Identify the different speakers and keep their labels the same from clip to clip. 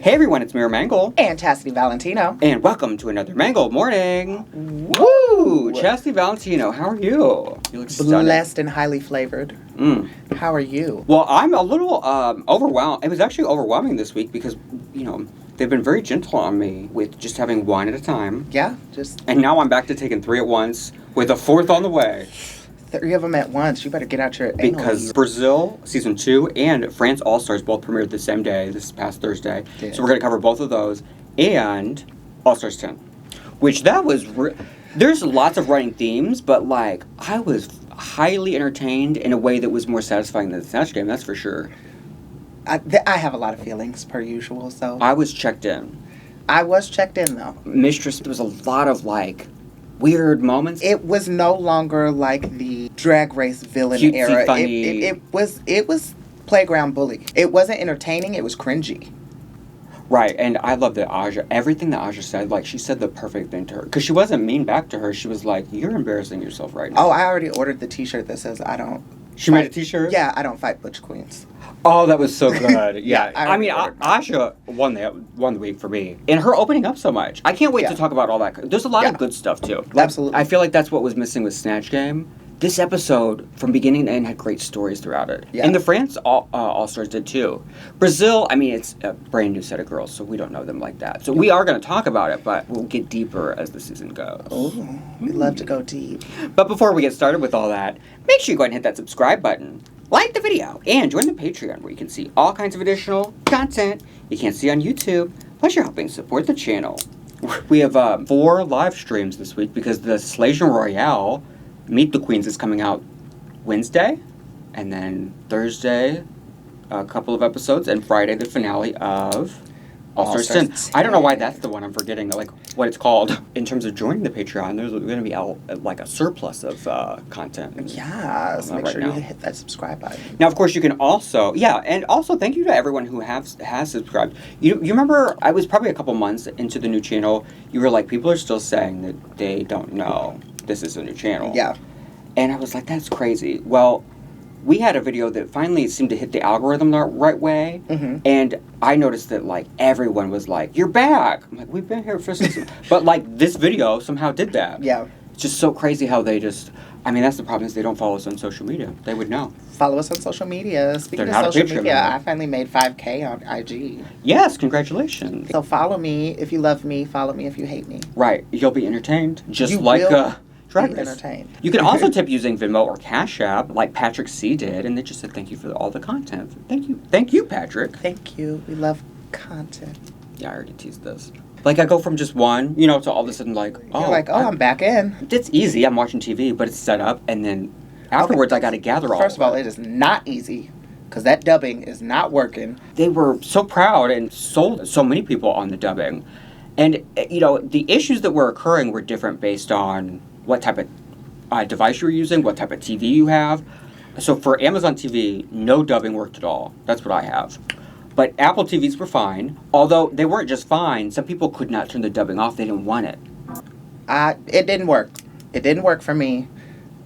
Speaker 1: Hey everyone, it's Mera Mangle.
Speaker 2: And Chasity Valentino.
Speaker 1: And welcome to another Mangle morning. Woo! Chasity Valentino, how are you? You look stunning.
Speaker 2: Blessed and highly flavored. How are you?
Speaker 1: Well, I'm a little overwhelmed. It was actually overwhelming this week because, they've been very gentle on me with just having one at a time.
Speaker 2: Yeah, just...
Speaker 1: And now I'm back to taking 3 at once with a 4th on the way.
Speaker 2: 3 of them at once. You better get out your
Speaker 1: Because Brazil Season 2 and France Allstars both premiered the same day, this past Thursday. Yeah. So we're going to cover both of those. And Allstars 10. Which that was... There's lots of running themes, but, I was highly entertained in a way that was more satisfying than the Snatch Game, that's for sure.
Speaker 2: I have a lot of feelings, per usual, so...
Speaker 1: I was checked in.
Speaker 2: I was checked in, though.
Speaker 1: Mistress, there was a lot of, weird moments.
Speaker 2: It was no longer like the Drag Race villain
Speaker 1: cutesy,
Speaker 2: era.
Speaker 1: Funny.
Speaker 2: It was playground bully. It wasn't entertaining. It was cringy.
Speaker 1: Right, and I love that Aja, everything that Aja said, she said the perfect thing to her. Because she wasn't mean back to her. She was like, you're embarrassing yourself right now.
Speaker 2: Oh, I already ordered the t-shirt that says, I don't...
Speaker 1: She made a t-shirt?
Speaker 2: Yeah, I don't fight butch queens.
Speaker 1: Oh, that was so good. Yeah.
Speaker 2: I mean,
Speaker 1: Aja won the week for me. And her opening up so much. I can't wait to talk about all that. There's a lot of good stuff, too.
Speaker 2: Absolutely.
Speaker 1: I feel like that's what was missing with Snatch Game. This episode, from beginning to end, had great stories throughout it. Yeah. And the France All-Stars did, too. Brazil, it's a brand new set of girls, so we don't know them like that. So we are going to talk about it, but we'll get deeper as the season goes.
Speaker 2: Oh, we love to go deep.
Speaker 1: But before we get started with all that, make sure you go ahead and hit that subscribe button. Like the video, and join the Patreon where you can see all kinds of additional content you can't see on YouTube, plus you're helping support the channel. We have 4 live streams this week because the Slajon Royale Meet the Queens is coming out Wednesday, and then Thursday a couple of episodes, and Friday the finale of Allstars 10. I don't know why that's the one I'm forgetting, what it's called. In terms of joining the Patreon, there's going to be a surplus of content.
Speaker 2: Yes, make sure you hit that subscribe button.
Speaker 1: Now, of course, you can also, and also thank you to everyone who has subscribed. You remember, I was probably a couple months into the new channel, you were like, people are still saying that they don't know this is a new channel.
Speaker 2: Yeah.
Speaker 1: And I was like, that's crazy. Well, we had a video that finally seemed to hit the algorithm the right way, and I noticed that, everyone was like, you're back! I'm like, we've been here for 6 months. But, this video somehow did that.
Speaker 2: Yeah.
Speaker 1: It's just so crazy how they just... that's the problem is they don't follow us on social media. They would know.
Speaker 2: Follow us on social media. Speaking of social media, I finally made 5K on IG.
Speaker 1: Yes, congratulations.
Speaker 2: So follow me if you love me. Follow me if you hate me.
Speaker 1: Right. You'll be entertained. Just Drag Race.
Speaker 2: Entertained.
Speaker 1: You can also tip using Venmo or Cash App, like Patrick C. did, and they just said thank you for all the content. Thank you, Patrick.
Speaker 2: Thank you. We love content.
Speaker 1: Yeah, I already teased this. I go from just one, to all of a sudden,
Speaker 2: I'm back in.
Speaker 1: It's easy. I'm watching TV, but it's set up, and then afterwards I got to gather all.
Speaker 2: First of all, it is not easy, because that dubbing is not working.
Speaker 1: They were so proud and sold so many people on the dubbing. And, the issues that were occurring were different based on what type of device you were using, what type of TV you have. So for Amazon TV, no dubbing worked at all. That's what I have. But Apple TVs were fine. Although they weren't just fine, some people could not turn the dubbing off. They didn't want it.
Speaker 2: It didn't work. It didn't work for me.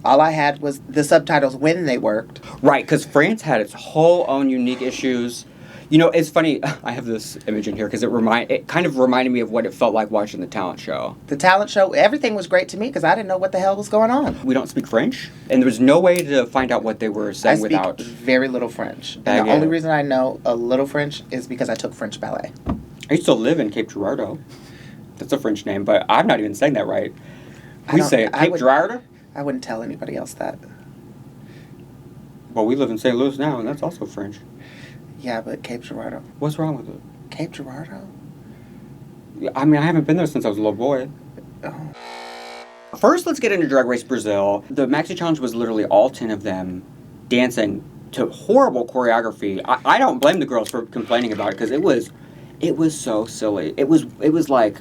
Speaker 2: All I had was the subtitles when they worked.
Speaker 1: Right, because France had its whole own unique issues. It's funny, I have this image in here because it kind of reminded me of what it felt like watching the talent show.
Speaker 2: The talent show, everything was great to me because I didn't know what the hell was going on.
Speaker 1: We don't speak French, and there was no way to find out what they were saying without...
Speaker 2: I speak very little French. And the only reason I know a little French is because I took French ballet.
Speaker 1: I used to live in Cape Girardeau. That's a French name, but I'm not even saying that right. We say it, Cape Girardeau?
Speaker 2: I wouldn't tell anybody else that.
Speaker 1: Well, we live in St. Louis now, and that's also French.
Speaker 2: Yeah, but Cape Girardeau.
Speaker 1: What's wrong with it?
Speaker 2: Cape Girardeau?
Speaker 1: I haven't been there since I was a little boy.
Speaker 2: Oh.
Speaker 1: First, let's get into Drag Race Brazil. The Maxi Challenge was literally all 10 of them dancing to horrible choreography. I don't blame the girls for complaining about it because it was so silly. It was like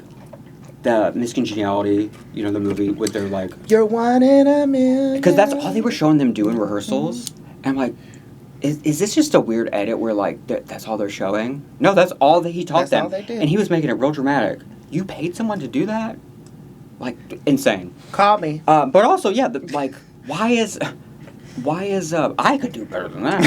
Speaker 1: the Miss Congeniality, the movie with their
Speaker 2: You're one in a million.
Speaker 1: Because that's all they were showing them do in rehearsals. And I'm like, is this just a weird edit where that's all they're showing? No, that's all that he taught them.
Speaker 2: That's all they did.
Speaker 1: And he was making it real dramatic. You paid someone to do that? Insane.
Speaker 2: Call me.
Speaker 1: But also, why is I could do better than that.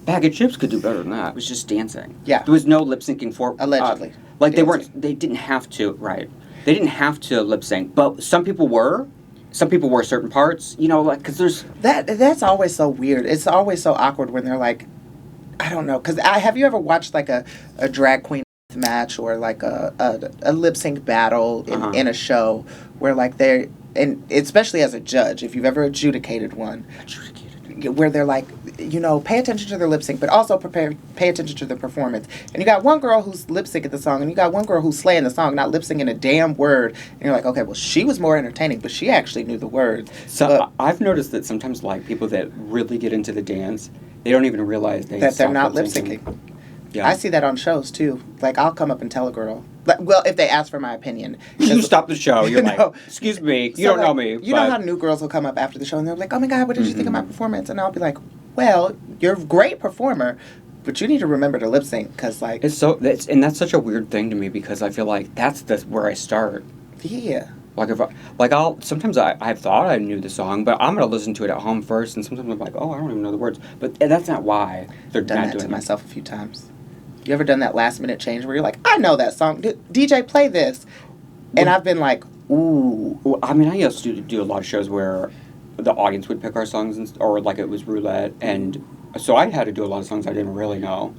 Speaker 1: Bag of Chips could do better than that. It was just dancing.
Speaker 2: Yeah.
Speaker 1: There was no lip syncing for
Speaker 2: Allegedly.
Speaker 1: Like
Speaker 2: Dancing.
Speaker 1: they didn't have to, right? They didn't have to lip sync, but some people were. Some people were certain parts, you know, like, because there's...
Speaker 2: That's always so weird. It's always so awkward when they're like, I don't know, because have you ever watched like a drag queen match or like a lip sync battle in a show where like they're, and especially as a judge, if you've ever adjudicated one, where they're like, you know, pay attention to their lip sync, but also pay attention to the performance. And you got one girl who's lip syncing the song, and you got one girl who's slaying the song, not lip syncing a damn word. And you're like, okay, well, she was more entertaining, but she actually knew the words.
Speaker 1: So I've noticed that sometimes, like, people that really get into the dance, they don't even realize
Speaker 2: that they're not lip syncing. Yeah. I see that on shows too. Like, I'll come up and tell a girl. Like, well, if they ask for my opinion.
Speaker 1: You stop the show. You're like, excuse me, you don't know me.
Speaker 2: You know how new girls will come up after the show and they're like, oh my God, what did you think of my performance? And I'll be like, well, you're a great performer, but you need to remember to lip sync because, like,
Speaker 1: and that's such a weird thing to me because I feel like that's where I start.
Speaker 2: Yeah.
Speaker 1: Like sometimes I've thought I knew the song, but I'm gonna listen to it at home first, and sometimes I'm like, oh, I don't even know the words. But that's not why they're not doing that.
Speaker 2: I've done that to myself a few times. You ever done that last minute change where you're like, I know that song, DJ, play this, and I've been like, ooh.
Speaker 1: Well, I mean, I used to do a lot of shows where the audience would pick our songs, or like it was roulette, and so I had to do a lot of songs I didn't really know.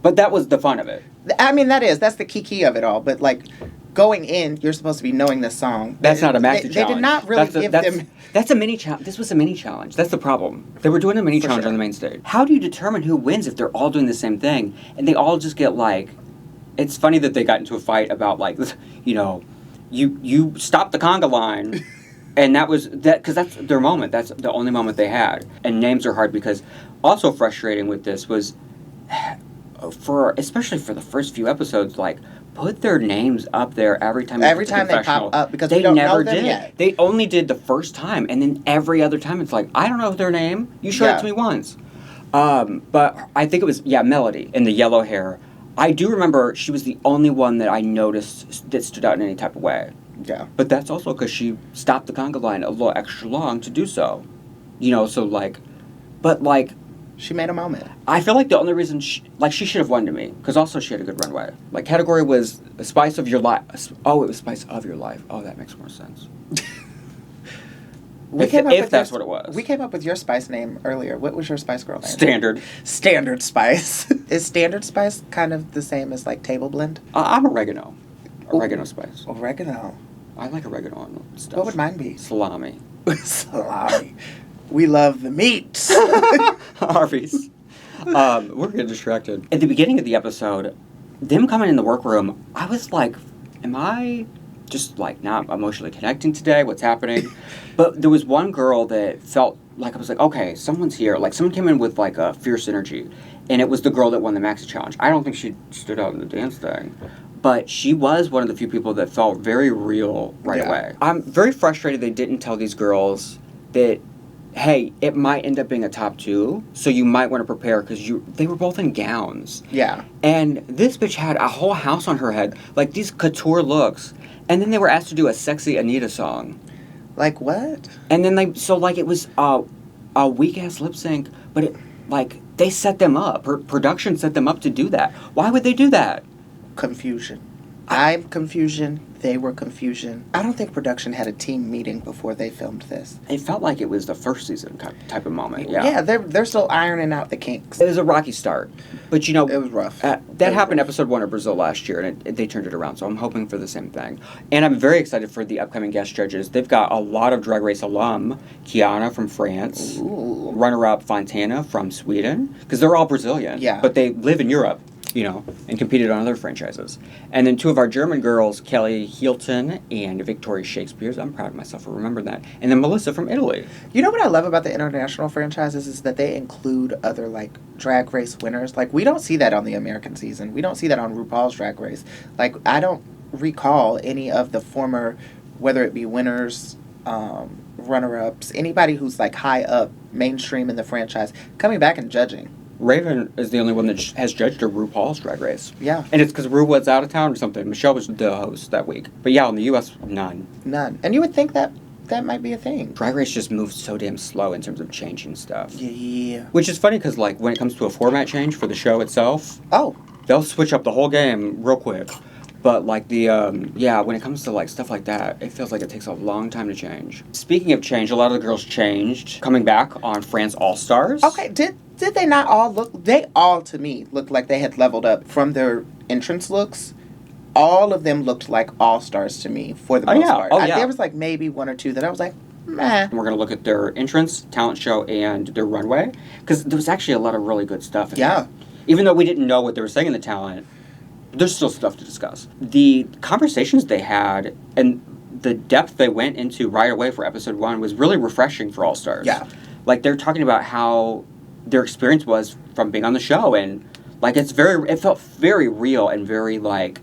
Speaker 1: But that was the fun of it.
Speaker 2: I mean, that's the key of it all. But like, going in, you're supposed to be knowing the song.
Speaker 1: That's not a Maxi challenge.
Speaker 2: They did not really give them...
Speaker 1: That's a mini challenge. This was a mini challenge. That's the problem. They were doing a mini challenge on the main stage. How do you determine who wins if they're all doing the same thing? And they all just get like... It's funny that they got into a fight about like, you know, you stopped the conga line. And that was... because that's their moment. That's the only moment they had. And names are hard because... Also frustrating with this was... especially for the first few episodes, like... Put their names up there every time they
Speaker 2: pop up because they don't know them yet.
Speaker 1: They only did the first time, and then every other time it's like, I don't know their name. You showed it to me once. But I think it was, Melody in the yellow hair. I do remember she was the only one that I noticed that stood out in any type of way.
Speaker 2: Yeah.
Speaker 1: But that's also because she stopped the conga line a little extra long to do so. You know, so like, but like...
Speaker 2: She made a moment.
Speaker 1: I feel like the only reason she should have won to me, because also she had a good runway. Like, category was Spice of Your Life. Oh, it was Spice of Your Life. Oh, that makes more sense. If that's what it was.
Speaker 2: We came up with your Spice name earlier. What was your Spice Girl name?
Speaker 1: Standard.
Speaker 2: Standard Spice. Is Standard Spice kind of the same as, like, Table Blend?
Speaker 1: I'm oregano. Oregano Spice.
Speaker 2: Oregano.
Speaker 1: I like oregano on stuff.
Speaker 2: What would mine be?
Speaker 1: Salami.
Speaker 2: Salami. We love the meats.
Speaker 1: Harvey's. We're getting distracted. At the beginning of the episode, them coming in the workroom, I was like, am I just like not emotionally connecting today? What's happening? But there was one girl that felt like I was like, okay, someone's here. Like someone came in with like a fierce energy. And it was the girl that won the Maxi challenge. I don't think she stood out in the dance thing. But she was one of the few people that felt very real right away. I'm very frustrated they didn't tell these girls that, hey, it might end up being a top 2, so you might want to prepare because they were both in gowns.
Speaker 2: Yeah.
Speaker 1: And this bitch had a whole house on her head, like these couture looks. And then they were asked to do a sexy Anita song.
Speaker 2: Like what?
Speaker 1: And then it was a weak-ass lip sync, but they set them up. Her production set them up to do that. Why would they do that?
Speaker 2: Confusion. I'm confusion. They were confusion. I don't think production had a team meeting before they filmed this.
Speaker 1: It felt like it was the first season type of moment.
Speaker 2: Yeah, they're still ironing out the kinks.
Speaker 1: It was a rocky start, but it
Speaker 2: was rough.
Speaker 1: That happened episode 1 of Brazil last year, and they turned it around. So I'm hoping for the same thing. And I'm very excited for the upcoming guest judges. They've got a lot of Drag Race alum: Kiana from France, runner-up Fontana from Sweden, because they're all Brazilian.
Speaker 2: Yeah,
Speaker 1: but they live in Europe. You know, and competed on other franchises. And then 2 of our German girls, Kelly Hilton and Victoria Shakespeare. I'm proud of myself for remembering that. And then Melissa from Italy.
Speaker 2: You know what I love about the international franchises is that they include other, like, Drag Race winners. Like, we don't see that on the American season. We don't see that on RuPaul's Drag Race. Like, I don't recall any of the former, whether it be winners, runner-ups, anybody who's, like, high up, mainstream in the franchise, coming back and judging.
Speaker 1: Raven is the only one that has judged a RuPaul's Drag Race.
Speaker 2: Yeah.
Speaker 1: And it's because Ru was out of town or something. Michelle was the host that week. But yeah, in the U.S., none.
Speaker 2: None. And you would think that that might be a thing.
Speaker 1: Drag Race just moves so damn slow in terms of changing stuff.
Speaker 2: Yeah.
Speaker 1: Which is funny because, like, when it comes to a format change for the show itself, they'll switch up the whole game real quick. But, like, when it comes to, like, stuff like that, it feels like it takes a long time to change. Speaking of change, a lot of the girls changed coming back on France Allstars.
Speaker 2: Okay, did they not all look... They all, to me, looked like they had leveled up from their entrance looks. All of them looked like All-Stars to me, for the most part. There was, like, maybe one or two that I was like, meh.
Speaker 1: And we're going to look at their entrance, talent show, and their runway. Because there was actually a lot of really good stuff in there. Even though we didn't know what they were saying in the talent... There's still stuff to discuss. The conversations they had and the depth they went into right away for episode 1 was really refreshing for All-Stars.
Speaker 2: Yeah.
Speaker 1: Like, they're talking about how their experience was from being on the show, and, like, it felt very real and very, like,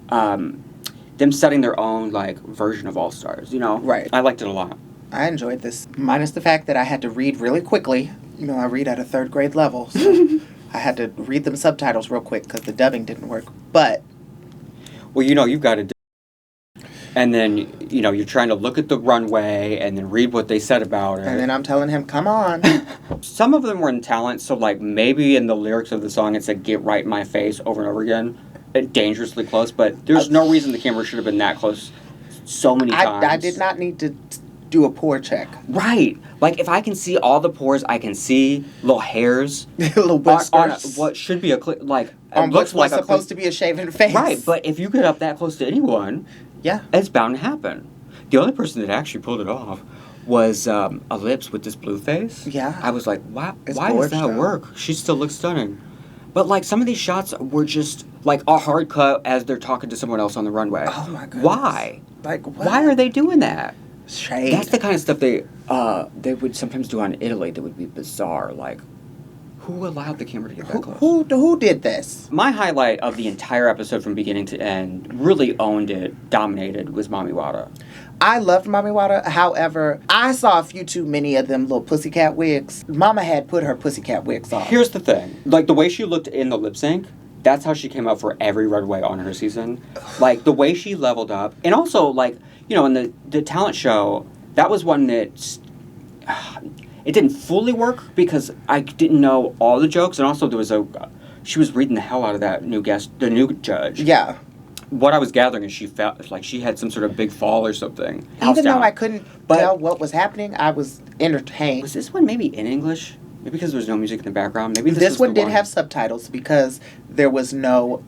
Speaker 1: them setting their own, like, version of All-Stars, you know?
Speaker 2: Right.
Speaker 1: I liked it a lot.
Speaker 2: I enjoyed this, minus the fact that I had to read really quickly. You know, I read at a 3rd grade level, so... I had to read them subtitles real quick because the dubbing didn't work. But...
Speaker 1: Well, you know, you've got to... And then, you know, you're trying to look at the runway and then read what they said about it.
Speaker 2: And then I'm telling him, come on.
Speaker 1: Some of them were in talent, so, like, maybe in the lyrics of the song it said, "Get right in my face," over and over again. Dangerously close, but there's no reason the camera should have been that close so many times.
Speaker 2: I did not need to do a pore check.
Speaker 1: Right. Like, if I can see all the pores, I can see little hairs.
Speaker 2: Little whiskers.
Speaker 1: On what should be
Speaker 2: on what's supposed to be a shaven face.
Speaker 1: Right, but if you get up that close to anyone, it's bound to happen. The only person that actually pulled it off was Ellipse with this blue face.
Speaker 2: Yeah.
Speaker 1: I was like, wow, why does that work? She still looks stunning. But, like, some of these shots were just, like, a hard cut as they're talking to someone else on the runway.
Speaker 2: Oh, my goodness.
Speaker 1: Why?
Speaker 2: Like, what?
Speaker 1: Why are they doing that?
Speaker 2: Shade.
Speaker 1: That's the kind of stuff they would sometimes do on Italy that would be bizarre. Like, who allowed the camera to get that close?
Speaker 2: Who did this?
Speaker 1: My highlight of the entire episode from beginning to end, really owned it, dominated, was Mami Wada.
Speaker 2: I loved Mami Wada. However, I saw a few too many of them little pussycat wigs. Mama had put her pussycat wigs on.
Speaker 1: Here's the thing. Like, the way she looked in the lip sync, that's how she came out for every runway on her season. Like, the way she leveled up. And also, like, you know, in the talent show, that was one that... it didn't fully work because I didn't know all the jokes. And also, there was she was reading the hell out of that new guest, the new judge.
Speaker 2: Yeah.
Speaker 1: What I was gathering is she felt like she had some sort of big fall or something.
Speaker 2: Even though I couldn't tell what was happening, I was entertained.
Speaker 1: Was this one maybe in English? Maybe because there was no music in the background. Maybe
Speaker 2: this one did have subtitles because there was no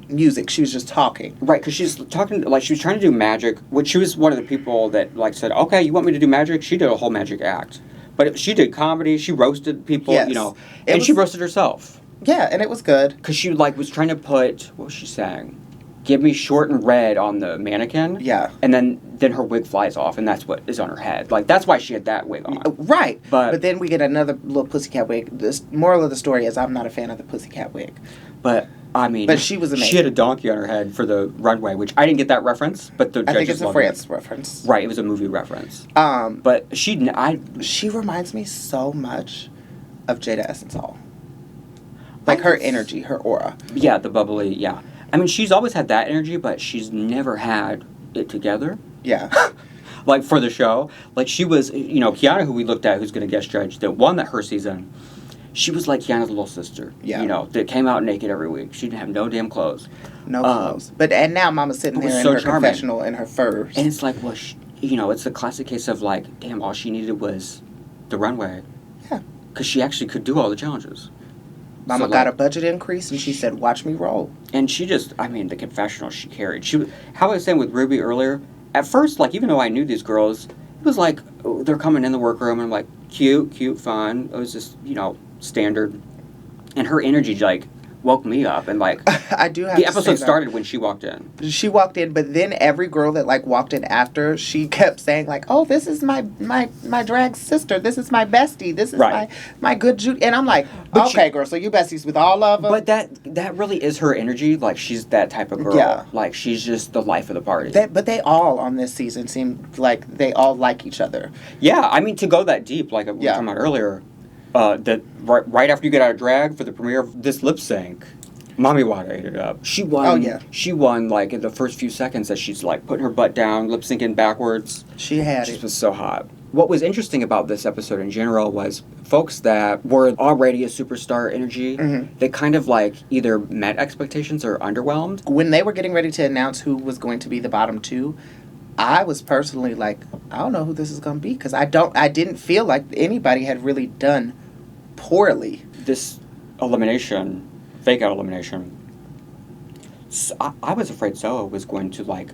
Speaker 2: music. She was just talking.
Speaker 1: Right, because she's talking, like, she was trying to do magic, which she was one of the people that, like, said, okay, you want me to do magic? She did a whole magic act. But she did comedy, she roasted people, you know, and she roasted herself.
Speaker 2: Yeah, and it was good.
Speaker 1: Because she, like, was trying to put, what was she saying? Give me short and red on the mannequin.
Speaker 2: Yeah.
Speaker 1: And then her wig flies off, and that's what is on her head. Like, that's why she had that wig on.
Speaker 2: Right. But then we get another little pussycat wig. The moral of the story is I'm not a fan of the pussycat wig.
Speaker 1: But, I mean...
Speaker 2: But she was amazing.
Speaker 1: She had a donkey on her head for the runway, which I didn't get that reference, but the judges
Speaker 2: I think it's a France
Speaker 1: it.
Speaker 2: reference.
Speaker 1: Right, it was a movie reference. But she
Speaker 2: reminds me so much of Jada Essence Hall. Like, her energy, her aura.
Speaker 1: Yeah, the bubbly, yeah. I mean, she's always had that energy, but she's never had it together.
Speaker 2: Yeah.
Speaker 1: Like, for the show. Like, she was, you know, Kiana, who we looked at, who's going to guest judge, that won that her season, she was like Kiana's little sister.
Speaker 2: Yeah.
Speaker 1: You know, that came out naked every week. She didn't have no damn clothes.
Speaker 2: No clothes. And now Mama's sitting there in her confessional in her furs.
Speaker 1: And it's like, well, you know, it's the classic case of, like, damn, all she needed was the runway.
Speaker 2: Yeah.
Speaker 1: Because she actually could do all the challenges.
Speaker 2: Mama got a budget increase, and she said, watch me roll.
Speaker 1: And she just, I mean, the confessional she carried. How I was saying with Ruby earlier, at first, like, even though I knew these girls, it was like, they're coming in the workroom, and I'm like, cute, fun. It was just, you know, standard. And her energy, like, woke me up, and, like,
Speaker 2: I do have
Speaker 1: the
Speaker 2: to
Speaker 1: episode
Speaker 2: say
Speaker 1: started when she walked in.
Speaker 2: She walked in, but then every girl that, like, walked in after, she kept saying, like, oh, this is my drag sister, this is my bestie, this is my good Judy, and I'm like, okay, girl, so you besties with all of them?
Speaker 1: But that really is her energy, like, she's that type of girl. Yeah. Like, she's just the life of the party.
Speaker 2: But they all, on this season, seem like they all like each other.
Speaker 1: Yeah, I mean, to go that deep, like we were talking about earlier, that right after you get out of drag for the premiere of this lip sync, Mommy Wada ate it up. She won.
Speaker 2: Oh, yeah.
Speaker 1: She won, like, in the first few seconds that she's, like, putting her butt down, lip-syncing backwards.
Speaker 2: She had
Speaker 1: She
Speaker 2: it.
Speaker 1: was so hot. What was interesting about this episode in general was folks that were already a superstar energy, they kind of, like, either met expectations or underwhelmed.
Speaker 2: When they were getting ready to announce who was going to be the bottom two, I was personally like, I don't know who this is going to be, because I didn't feel like anybody had really done poorly.
Speaker 1: This elimination, fake-out elimination, I was afraid Zoe was going to, like,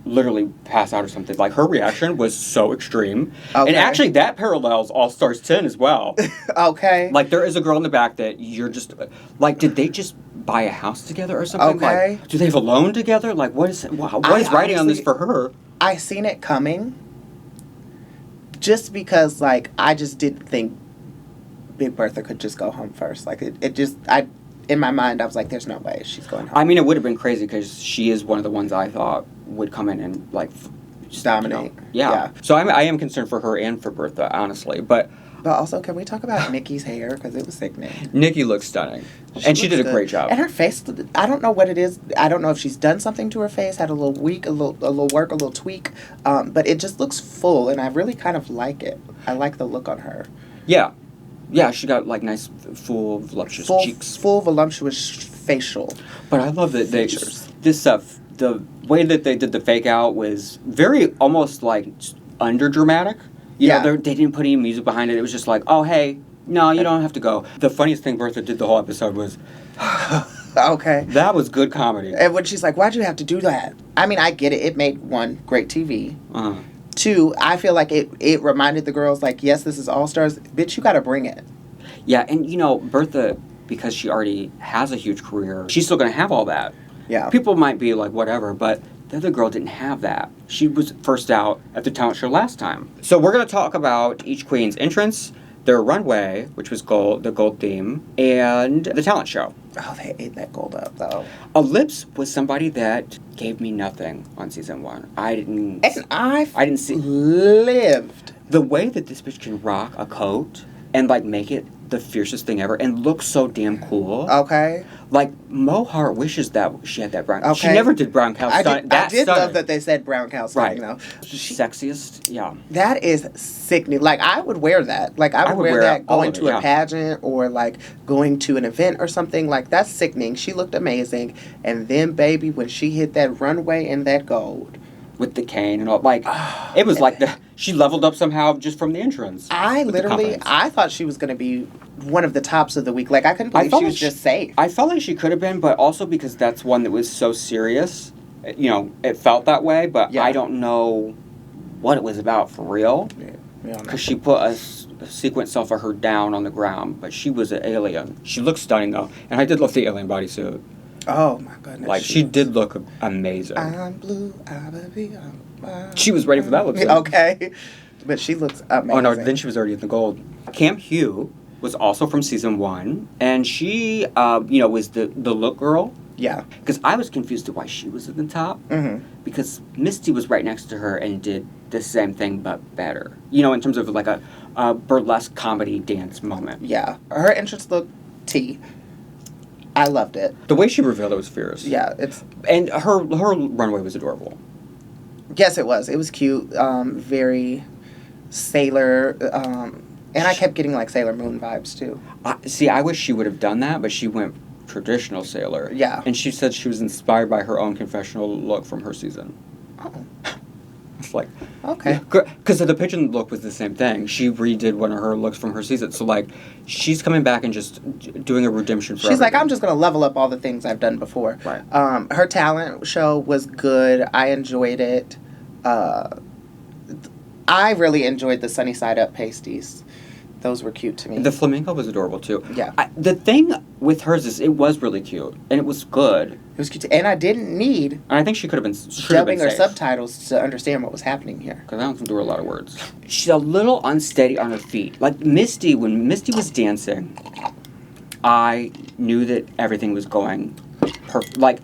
Speaker 1: literally pass out or something. Like, her reaction was so extreme.
Speaker 2: Okay.
Speaker 1: And actually, that parallels All-Stars 10 as well.
Speaker 2: Okay.
Speaker 1: Like, there is a girl in the back that you're just... Like, did they just buy a house together or something?
Speaker 2: Okay.
Speaker 1: Like, do they have a loan together? Like, what is writing on this for her?
Speaker 2: I seen it coming just because, like, I just didn't think Big Bertha could just go home first. Like, in my mind, I was like, there's no way she's going home.
Speaker 1: I mean, it would have been crazy because she is one of the ones I thought would come in and, like...
Speaker 2: Dominate.
Speaker 1: Yeah. So I am concerned for her and for Bertha, honestly. But
Speaker 2: also, can we talk about Nikki's hair? Because it was sickening.
Speaker 1: Nikki looks stunning. And she did a great job.
Speaker 2: And her face, I don't know what it is. I don't know if she's done something to her face, had a little weak, a little work, a little tweak. But it just looks full, and I really kind of like it. I like the look on her.
Speaker 1: Yeah. Yeah, she got, like, nice, full, voluptuous cheeks.
Speaker 2: Full, voluptuous facial.
Speaker 1: But I love that this stuff, the way that they did the fake out was very almost, like, under-dramatic. You know, they didn't put any music behind it. It was just like, oh, hey, no, you don't have to go. The funniest thing Bertha did the whole episode was...
Speaker 2: Okay.
Speaker 1: That was good comedy.
Speaker 2: And when she's like, why'd you have to do that? I mean, I get it. It made, one, great TV.
Speaker 1: Uh-huh.
Speaker 2: Two, I feel like it reminded the girls, like, yes, this is All-Stars. Bitch, you gotta bring it.
Speaker 1: Yeah, and, you know, Bertha, because she already has a huge career, she's still going to have all that.
Speaker 2: Yeah.
Speaker 1: People might be like, whatever, but the other girl didn't have that. She was first out at the talent show last time. So we're going to talk about each queen's entrance, their runway, which was the gold theme, and the talent show.
Speaker 2: Oh, they ate that gold up, though.
Speaker 1: Ellipse was somebody that gave me nothing on season 1. I didn't see...
Speaker 2: lived.
Speaker 1: The way that this bitch can rock a coat and, like, make it the fiercest thing ever and look so damn cool.
Speaker 2: Okay.
Speaker 1: Like, Mo Hart wishes that she had that brown...
Speaker 2: Okay.
Speaker 1: She never did brown cow stunning.
Speaker 2: I did love that they said brown cow stunning,
Speaker 1: right.
Speaker 2: though.
Speaker 1: Sexiest, yeah.
Speaker 2: That is sickening. Like, I would wear that. Like, I would wear that going to a pageant or, like, going to an event or something. Like, that's sickening. She looked amazing. And then, baby, when she hit that runway in that gold...
Speaker 1: With the cane and all, like, it was like she leveled up somehow just from the entrance.
Speaker 2: I thought she was going to be one of the tops of the week. Like, I couldn't believe she was just safe.
Speaker 1: I felt like she could have been, but also because that's one that was so serious. You know, it felt that way, but I don't know what it was about for real. Because she put a sequence self of her down on the ground, but she was an alien. She looked stunning, though. And I did love the alien bodysuit.
Speaker 2: Oh, my goodness.
Speaker 1: Like, she did look amazing.
Speaker 2: I'm blue,
Speaker 1: she was ready for that lip sync.
Speaker 2: Okay. But she looks amazing.
Speaker 1: Oh, no, then she was already at the gold. Cam Hugh was also from season 1, and she, was the look girl.
Speaker 2: Yeah.
Speaker 1: Because I was confused to why she was at the top.
Speaker 2: Mm-hmm.
Speaker 1: Because Misty was right next to her and did the same thing, but better. You know, in terms of, like, a burlesque comedy dance moment.
Speaker 2: Yeah. Her entrance looked tea. I loved it.
Speaker 1: The way she revealed it was fierce.
Speaker 2: Yeah,
Speaker 1: and her runway was adorable.
Speaker 2: Yes, it was. It was cute. Very Sailor. And I kept getting, like, Sailor Moon vibes, too.
Speaker 1: I wish she would have done that, but she went traditional Sailor.
Speaker 2: Yeah.
Speaker 1: And she said she was inspired by her own confessional look from her season.
Speaker 2: Oh.
Speaker 1: It's like...
Speaker 2: Okay.
Speaker 1: Because the pigeon look was the same thing. She redid one of her looks from her season. So, like, she's coming back and just doing a redemption for
Speaker 2: She's
Speaker 1: everything.
Speaker 2: like, I'm just going to level up all the things I've done before.
Speaker 1: Right.
Speaker 2: Her talent show was good. I enjoyed it. I really enjoyed the Sunny Side Up pasties. Those were cute to me.
Speaker 1: The flamingo was adorable, too.
Speaker 2: Yeah.
Speaker 1: The thing with hers is it was really cute. And it was good.
Speaker 2: It was cute. And I didn't need
Speaker 1: And I think she could have been
Speaker 2: dubbing or
Speaker 1: safe.
Speaker 2: subtitles to understand what was happening here.
Speaker 1: Because I don't think there were a lot of words. She's a little unsteady on her feet. Like Misty, when Misty was dancing, I knew that everything was going perfect. Like,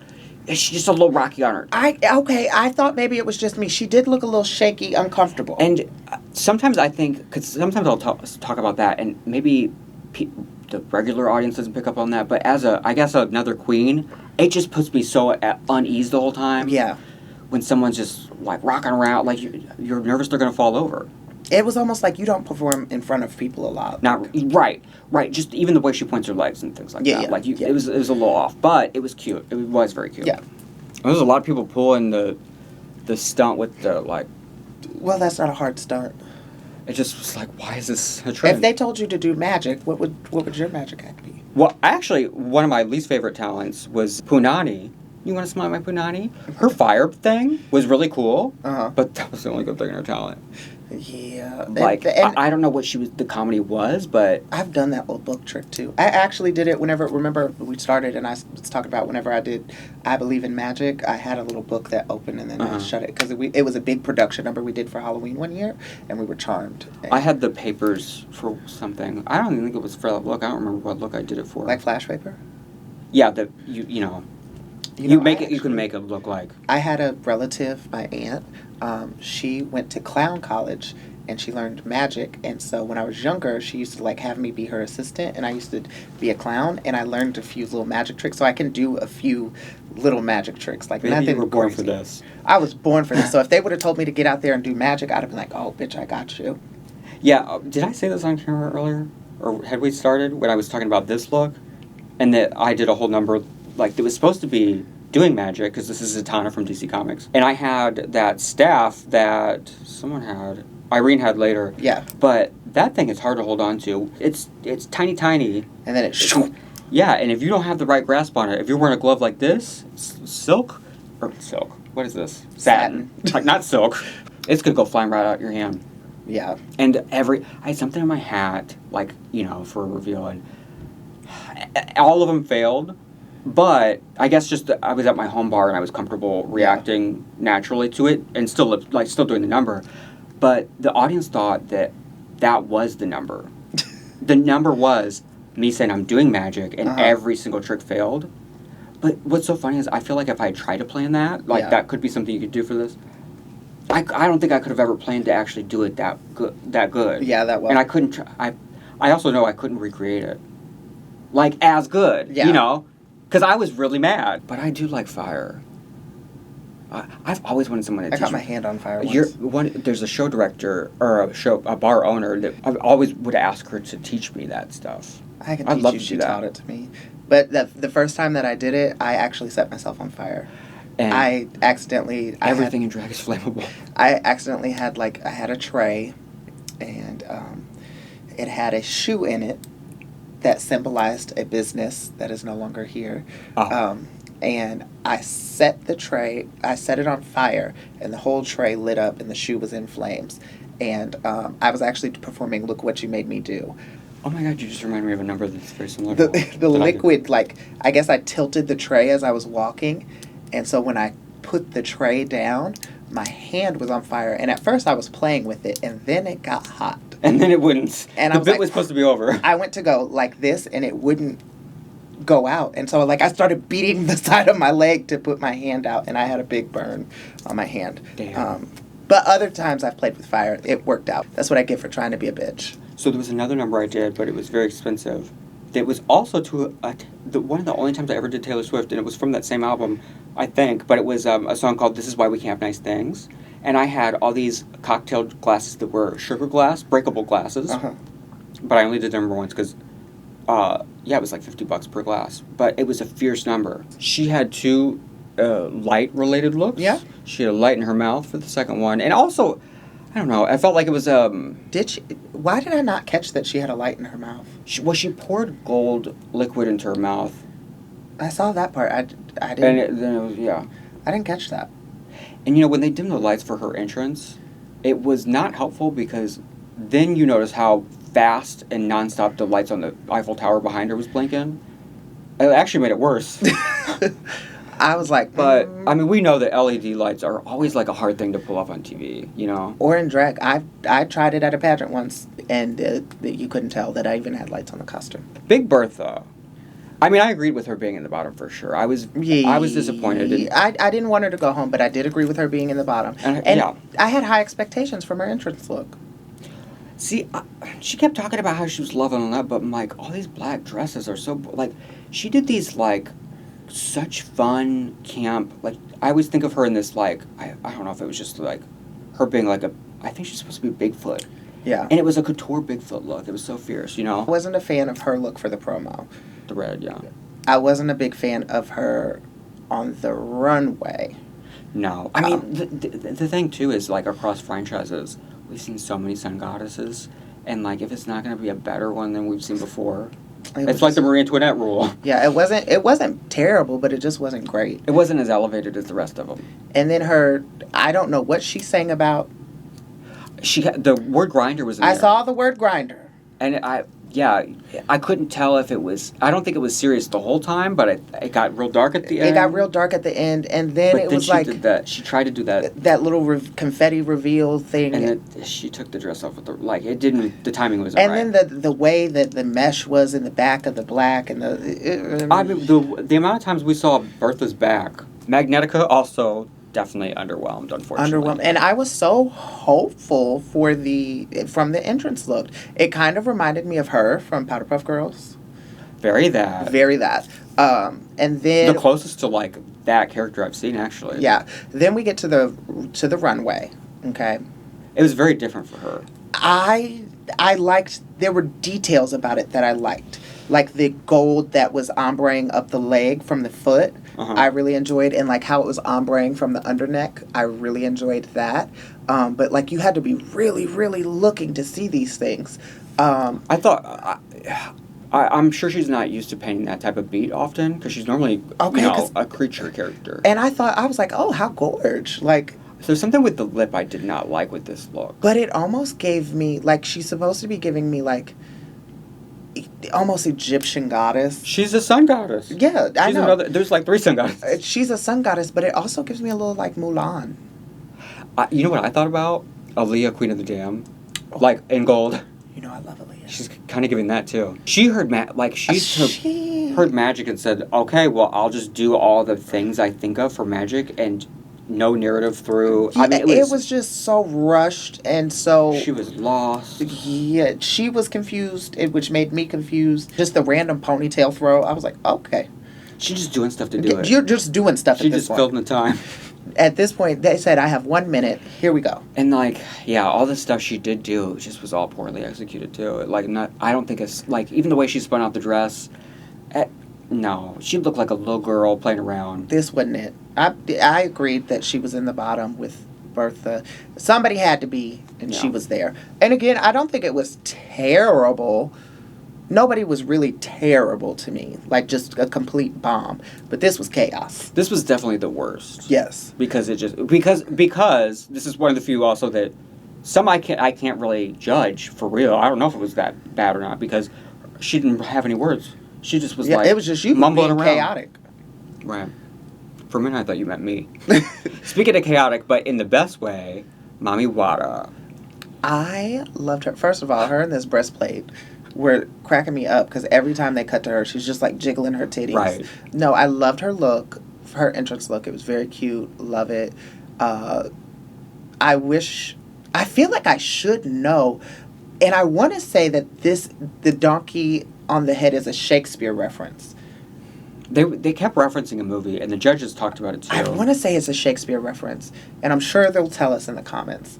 Speaker 1: she's just a little rocky on her.
Speaker 2: I thought maybe it was just me. She did look a little shaky, uncomfortable.
Speaker 1: And sometimes I think, because sometimes I'll talk about that, and maybe the regular audience doesn't pick up on that. But as I guess another queen, it just puts me so at unease the whole time.
Speaker 2: Yeah.
Speaker 1: When someone's just like rocking around, like you're nervous they're gonna fall over.
Speaker 2: It was almost like you don't perform in front of people a lot.
Speaker 1: Not right. Just even the way she points her legs and things like that.
Speaker 2: Yeah.
Speaker 1: Like it was a little off, but it was cute. It was very cute.
Speaker 2: Yeah.
Speaker 1: There was a lot of people pulling the stunt with the like.
Speaker 2: Well, that's not a hard stunt.
Speaker 1: It just was like, why is this a trend?
Speaker 2: If they told you to do magic, what would your magic act be?
Speaker 1: Well, actually, one of my least favorite talents was Punani. You want to smell my Punani? Her fire thing was really cool, but that was the only good thing in her talent.
Speaker 2: Yeah.
Speaker 1: Like, I don't know what the comedy was, but...
Speaker 2: I've done that little book trick, too. I actually did it remember we started and I was talking about whenever I did I Believe in Magic, I had a little book that opened and then I shut it. Because it was a big production number we did for Halloween one year, and we were charmed.
Speaker 1: I had the papers for something. I don't even think it was for that look. I don't remember what look I did it for.
Speaker 2: Like flash paper?
Speaker 1: Yeah, you know... You can make it look like...
Speaker 2: I had a relative, my aunt, she went to clown college and she learned magic, and so when I was younger she used to like have me be her assistant, and I used to be a clown, and I learned a few little magic tricks, so I can do a few little magic tricks. Like
Speaker 1: maybe
Speaker 2: nothing
Speaker 1: you were born
Speaker 2: crazy.
Speaker 1: For this.
Speaker 2: I was born for this, so if they would have told me to get out there and do magic, I'd have been like, oh bitch, I got you.
Speaker 1: Yeah, did I say this on camera earlier? Or had we started when I was talking about this look? And that I did a whole number, like, it was supposed to be doing magic, because this is Zatanna from DC Comics. And I had that staff that someone had, Irene had later.
Speaker 2: Yeah.
Speaker 1: But that thing is hard to hold on to. It's tiny.
Speaker 2: And then
Speaker 1: yeah, and if you don't have the right grasp on it, if you're wearing a glove like this, silk, what is this? Satin. Like, not silk. It's going to go flying right out your hand.
Speaker 2: Yeah.
Speaker 1: And I had something in my hat, like, you know, for a reveal, and all of them failed. But I guess just I was at my home bar and I was comfortable reacting naturally to it and still doing the number. But the audience thought that was the number. The number was me saying I'm doing magic and every single trick failed. But what's so funny is I feel like if I had tried to plan that, that could be something you could do for this. I don't think I could have ever planned to actually do it that good.
Speaker 2: Yeah, that well.
Speaker 1: And I couldn't. I also know I couldn't recreate it like as good.
Speaker 2: Yeah.
Speaker 1: You know. Because I was really mad. But I do like fire. I've always wanted someone to teach me.
Speaker 2: I got my hand on fire once.
Speaker 1: There's a show director, or a bar owner, that I always would ask her to teach me that stuff.
Speaker 2: I can teach you. She taught it to me. But the first time that I did it, I actually set myself on fire. And I accidentally...
Speaker 1: Everything in drag is flammable.
Speaker 2: I accidentally had, I had a tray, and it had a shoe in it that symbolized a business that is no longer here. And I set it on fire, and the whole tray lit up, and the shoe was in flames. And I was actually performing Look What You Made Me Do.
Speaker 1: Oh my God, you just reminded me of a number that's very similar.
Speaker 2: The liquid, I guess I tilted the tray as I was walking, and so when I put the tray down, my hand was on fire. And at first I was playing with it, and then it got hot.
Speaker 1: And then it wouldn't.
Speaker 2: And
Speaker 1: the bit was supposed to be over.
Speaker 2: I went to go like this, and it wouldn't go out. And so, I started beating the side of my leg to put my hand out, and I had a big burn on my hand.
Speaker 1: Damn.
Speaker 2: But other times I've played with fire. It worked out. That's what I get for trying to be a bitch.
Speaker 1: So there was another number I did, but it was very expensive. It was also one of the only times I ever did Taylor Swift, and it was from that same album, I think. But it was a song called "This Is Why We Can't Have Nice Things." And I had all these cocktail glasses that were sugar glass, breakable glasses. But I only did the number once because, it was like $50 per glass. But it was a fierce number. She had two light-related looks.
Speaker 2: Yeah.
Speaker 1: She had a light in her mouth for the second one. And also, I don't know, I felt like it was...
Speaker 2: Did she... Why did I not catch that she had a light in her mouth?
Speaker 1: She poured gold liquid into her mouth.
Speaker 2: I saw that part. I didn't...
Speaker 1: And then it was, yeah.
Speaker 2: I didn't catch that.
Speaker 1: And, when they dimmed the lights for her entrance, it was not helpful because then you notice how fast and nonstop the lights on the Eiffel Tower behind her was blinking. It actually made it worse.
Speaker 2: I was like...
Speaker 1: But, we know that LED lights are always, a hard thing to pull off on TV,
Speaker 2: Or in drag. I tried it at a pageant once, and you couldn't tell that I even had lights on the costume.
Speaker 1: Big Bertha. I agreed with her being in the bottom for sure. I was disappointed.
Speaker 2: I didn't want her to go home, but I did agree with her being in the bottom. And I had high expectations from her entrance look.
Speaker 1: See, she kept talking about how she was loving on that, but I'm like, all these black dresses are so, like, she did these, like, such fun camp, like, I always think of her in this, like, I don't know if it was just, like, her being, like, I think she's supposed to be Bigfoot.
Speaker 2: Yeah.
Speaker 1: And it was a couture Bigfoot look. It was so fierce, you know?
Speaker 2: I wasn't a fan of her look for the promo.
Speaker 1: The red, yeah.
Speaker 2: I wasn't a big fan of her on the runway.
Speaker 1: No. I mean, the thing, too, is, like, across franchises, we've seen so many sun goddesses, and, like, if it's not going to be a better one than we've seen before, it's like the Marie Antoinette rule.
Speaker 2: Yeah, it wasn't terrible, but it just wasn't great.
Speaker 1: It wasn't as elevated as the rest of them.
Speaker 2: And then her, I don't know what she sang about.
Speaker 1: The word grinder was in there.
Speaker 2: I saw the word grinder.
Speaker 1: And I couldn't tell if it was, I don't think it was serious the whole time, but it got real dark at the end.
Speaker 2: It got real dark at the end, and then it was like...
Speaker 1: She tried to do that.
Speaker 2: That little confetti reveal thing.
Speaker 1: And then she took the dress off with the timing wasn't right.
Speaker 2: And then the way that the mesh was in the back of the black and
Speaker 1: the amount of times we saw Bertha's back, Magnetica also definitely underwhelmed, unfortunately.
Speaker 2: And I was so hopeful from the entrance look. It kind of reminded me of her from Powderpuff Girls.
Speaker 1: Very that.
Speaker 2: And then
Speaker 1: the closest to like that character I've seen, actually.
Speaker 2: Yeah. Then we get to the runway. Okay.
Speaker 1: It was very different for her.
Speaker 2: I liked, there were details about it that I liked. Like the gold that was ombreing up the leg from the foot, I really enjoyed. And like how it was ombreing from the underneck, I really enjoyed that. But like you had to be really, really looking to see these things.
Speaker 1: I thought... I'm sure she's not used to painting that type of beat often, because she's normally a creature character.
Speaker 2: And I was like, oh, how gorge. Like...
Speaker 1: So something with the lip I did not like with this look.
Speaker 2: But it almost gave me, like, she's supposed to be giving me, like, almost Egyptian goddess.
Speaker 1: She's a sun goddess.
Speaker 2: Yeah, I know.
Speaker 1: There's like 3 sun goddesses.
Speaker 2: She's a sun goddess, but it also gives me a little, like, Mulan.
Speaker 1: You know what I thought about? Aaliyah, Queen of the Dam. Like, in gold.
Speaker 2: You know I love Aaliyah.
Speaker 1: She's kind of giving that, too. She heard heard magic and said, okay, well, I'll just do all the things I think of for magic and... no narrative through.
Speaker 2: Yeah, I mean, it was just so rushed and so...
Speaker 1: She was lost.
Speaker 2: Yeah, she was confused, which made me confused. Just the random ponytail throw. I was like, okay.
Speaker 1: She's just doing stuff to do it.
Speaker 2: You're just doing stuff at this point.
Speaker 1: She just filled in the time.
Speaker 2: At this point, they said, I have 1 minute. Here we go.
Speaker 1: And, like, yeah, all the stuff she did do just was all poorly executed, too. Like, I don't think it's... Like, even the way she spun out the dress... No, she looked like a little girl playing around.
Speaker 2: This wasn't it. I agreed that she was in the bottom with Bertha. Somebody had to be, and she was there. And again, I don't think it was terrible. Nobody was really terrible to me. Like, just a complete bomb. But this was chaos.
Speaker 1: This was definitely the worst.
Speaker 2: Yes.
Speaker 1: Because this is one of the few also that some I can't really judge for real. I don't know if it was that bad or not, because she didn't have any words. She just was like...
Speaker 2: it was just you
Speaker 1: mumbling
Speaker 2: being
Speaker 1: around.
Speaker 2: chaotic.
Speaker 1: Right. For a minute, I thought you meant me. Speaking of chaotic, but in the best way, Mami Wada.
Speaker 2: I loved her. First of all, her in this breastplate were cracking me up, because every time they cut to her, she's just like jiggling her titties.
Speaker 1: Right.
Speaker 2: No, I loved her look, her entrance look. It was very cute. Love it. I feel like I should know, and I want to say that the donkey on the head is a Shakespeare reference.
Speaker 1: They kept referencing a movie, and the judges talked about it too.
Speaker 2: I want to say it's a Shakespeare reference, and I'm sure they'll tell us in the comments.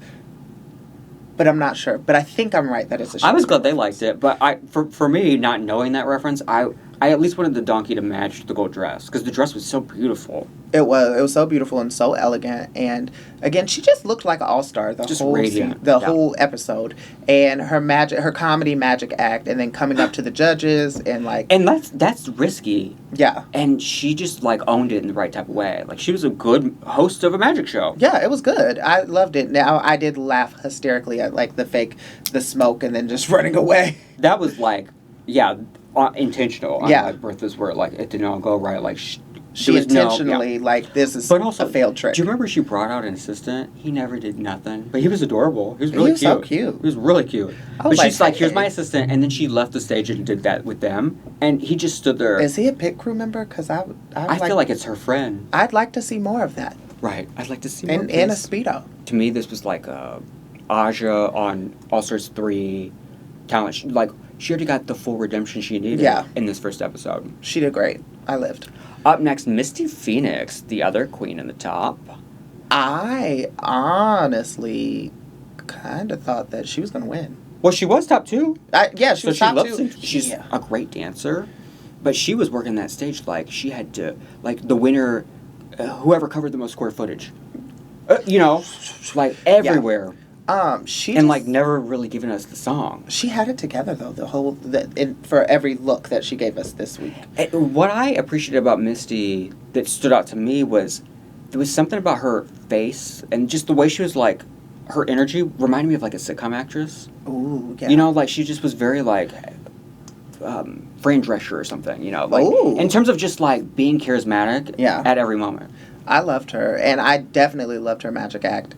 Speaker 2: But I'm not sure. But I think I'm right that it's a Shakespeare
Speaker 1: I was glad
Speaker 2: reference.
Speaker 1: they liked it, but for me, not knowing that reference, I at least wanted the donkey to match the gold dress, because the dress was so beautiful.
Speaker 2: It was so beautiful and so elegant, and again, she just looked like an all-star whole episode, and her comedy magic act, and then coming up to the judges and
Speaker 1: that's risky.
Speaker 2: Yeah,
Speaker 1: and she just like owned it in the right type of way. Like, she was a good host of a magic show.
Speaker 2: Yeah, it was good. I loved it. Now I did laugh hysterically at like the smoke and then just running away.
Speaker 1: That was like, intentional. Like Bertha's where like it did not go right. Like
Speaker 2: she intentionally like this is a failed trick.
Speaker 1: Do you remember she brought out an assistant? He never did nothing, but he was adorable. He was really cute.
Speaker 2: So cute.
Speaker 1: He was really cute. But she's like, here's my assistant, and then she left the stage and did that with them, and he just stood there.
Speaker 2: Is he a pit crew member? Because I
Speaker 1: feel like it's her friend.
Speaker 2: I'd like to see more of that.
Speaker 1: Right. I'd like to see more.
Speaker 2: And a Speedo.
Speaker 1: To me, this was like a Aja on Allstars 3 talent. She already got the full redemption she needed in this first episode.
Speaker 2: She did great. I lived.
Speaker 1: Up next, Misty Phoenix, the other queen in the top.
Speaker 2: I honestly kind of thought that she was going to win.
Speaker 1: Well, she was top 2.
Speaker 2: She was top 2.
Speaker 1: She's a great dancer, but she was working that stage like she had to, like the winner, whoever covered the most square footage. Like everywhere.
Speaker 2: She
Speaker 1: and like never really given us the song.
Speaker 2: She had it together though. For every look that she gave us this week.
Speaker 1: What I appreciated about Misty that stood out to me was there was something about her face and just the way she was like. Her energy reminded me of like a sitcom actress.
Speaker 2: Ooh, yeah.
Speaker 1: Like she just was very like Fran Drescher or something. In terms of just like being charismatic. At every moment.
Speaker 2: I loved her, and I definitely loved her magic act.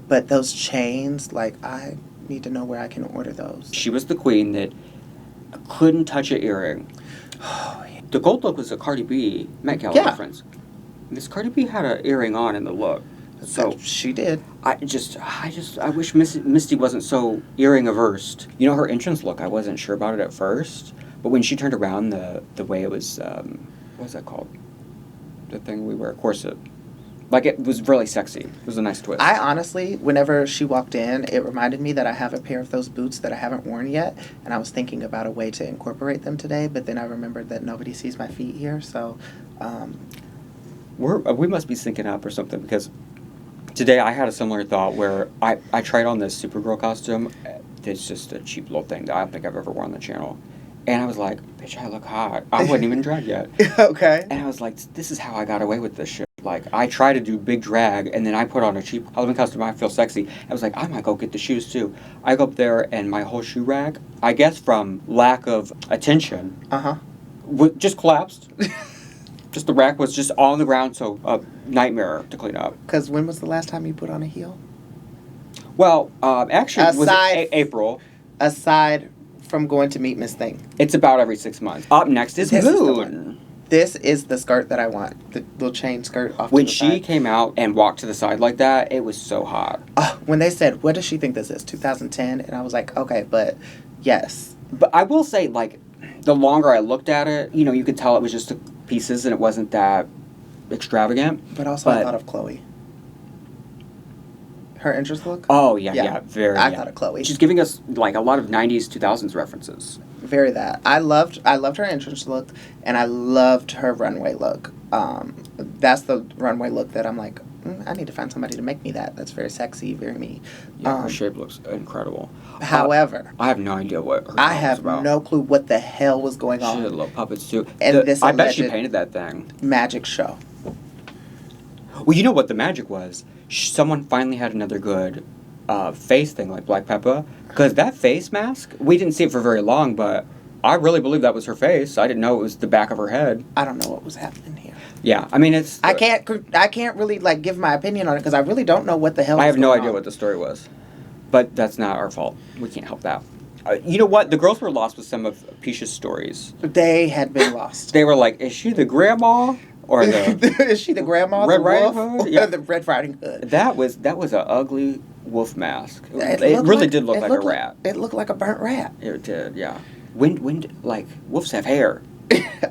Speaker 2: But those chains, like, I need to know where I can order those.
Speaker 1: She was the queen that couldn't touch an earring.
Speaker 2: Oh, yeah.
Speaker 1: The gold look was a Cardi B Met Gala reference. Miss Cardi B had an earring on in the look. So
Speaker 2: she did.
Speaker 1: I wish Misty wasn't so earring averse. Her entrance look, I wasn't sure about it at first. But when she turned around, the way it was, what was that called? The thing we wear, corset. Like, it was really sexy. It was a nice twist.
Speaker 2: I honestly, whenever she walked in, it reminded me that I have a pair of those boots that I haven't worn yet. And I was thinking about a way to incorporate them today. But then I remembered that nobody sees my feet here. So,
Speaker 1: we must be syncing up or something. Because today I had a similar thought where I tried on this Supergirl costume. It's just a cheap little thing that I don't think I've ever worn on the channel. And I was like, bitch, I look hot. I wasn't even drag yet.
Speaker 2: Okay.
Speaker 1: And I was like, this is how I got away with this shit. Like, I try to do big drag, and then I put on a cheap Halloween costume. I feel sexy. I was like, I might go get the shoes, too. I go up there, and my whole shoe rack, I guess from lack of attention, just collapsed. Just the rack was just on the ground, so a nightmare to clean up.
Speaker 2: Because when was the last time you put on a heel?
Speaker 1: Well, actually, it was April.
Speaker 2: Aside from going to meet Miss Thing.
Speaker 1: It's about every 6 months. Up next is Moon.
Speaker 2: This is the skirt that I want. The little chain skirt off
Speaker 1: when
Speaker 2: to the side.
Speaker 1: She came out and walked to the side like that, it was so hot.
Speaker 2: When they said, what does she think this is, 2010? And I was like, okay, but yes.
Speaker 1: But I will say, like, the longer I looked at it, you could tell it was just pieces and it wasn't that extravagant.
Speaker 2: But also I thought of Chloe. Her entrance look?
Speaker 1: Oh, yeah, very.
Speaker 2: I thought of Chloe.
Speaker 1: She's giving us, like, a lot of 90s, 2000s references.
Speaker 2: Very that. I loved her entrance look, and I loved her runway look. That's the runway look that I'm like, I need to find somebody to make me that. That's very sexy, very me.
Speaker 1: Yeah, her shape looks incredible.
Speaker 2: However,
Speaker 1: I have no idea what her
Speaker 2: I have no clue what the hell was going on.
Speaker 1: She had little puppets, too.
Speaker 2: And
Speaker 1: I bet she painted that thing.
Speaker 2: Magic show.
Speaker 1: Well, you know what the magic was? Someone finally had another good face thing like Black Peppa. Because that face mask, we didn't see it for very long, but I really believe that was her face. I didn't know it was the back of her head.
Speaker 2: I don't know what was happening here.
Speaker 1: Yeah, I mean, it's...
Speaker 2: I can't really, like, give my opinion on it because I really don't know what the hell
Speaker 1: I have no idea what the story was. But that's not our fault. We can't help that. You know what? The girls were lost with some of Pisha's stories.
Speaker 2: They had been lost.
Speaker 1: They were like, is she the grandma? Or the...
Speaker 2: Is she the grandma?
Speaker 1: Red Riding Hood?
Speaker 2: Yeah. The Red Riding Hood.
Speaker 1: That was an ugly wolf mask. It really did look like a rat.
Speaker 2: It looked like a burnt rat.
Speaker 1: It did, yeah. When like, wolves have hair.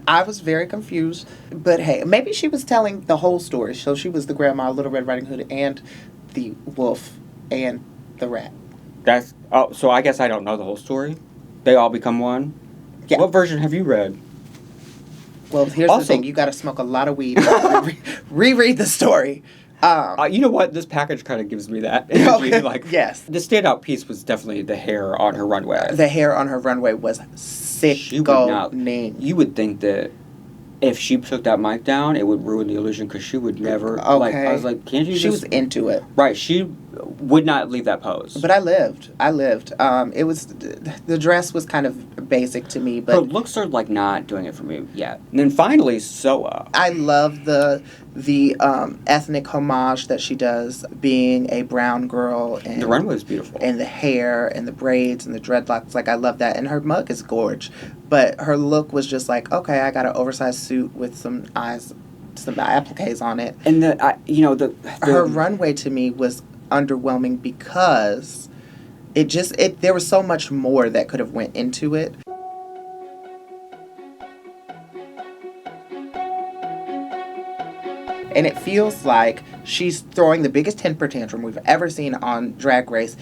Speaker 2: I was very confused. But hey, maybe she was telling the whole story. So she was the grandma, Little Red Riding Hood, and the wolf, and the rat.
Speaker 1: So I guess I don't know the whole story. They all become one?
Speaker 2: Yeah.
Speaker 1: What version have you read?
Speaker 2: Well, here's the thing. You got to smoke a lot of weed. Reread the story.
Speaker 1: You know what? This package kind of gives me that energy. Like,
Speaker 2: yes.
Speaker 1: The standout piece was definitely the hair on her runway.
Speaker 2: The hair on her runway was sick.
Speaker 1: You would think that if she took that mic down, it would ruin the illusion because she would never. Okay. Like, I was like, can't you?
Speaker 2: She was into it.
Speaker 1: Right. She would not leave that pose.
Speaker 2: But I lived. It was the dress was kind of basic to me, but
Speaker 1: her looks are like not doing it for me yet. And then finally, Soa.
Speaker 2: I love the ethnic homage that she does, being a brown girl, and
Speaker 1: the runway is beautiful,
Speaker 2: and the hair and the braids and the dreadlocks. Like, I love that, and her mug is gorge. But her look was just like, okay, I got an oversized suit with some appliques on it.
Speaker 1: And her
Speaker 2: runway to me was underwhelming because there was so much more that could have went into it. And it feels like she's throwing the biggest temper tantrum we've ever seen on Drag Race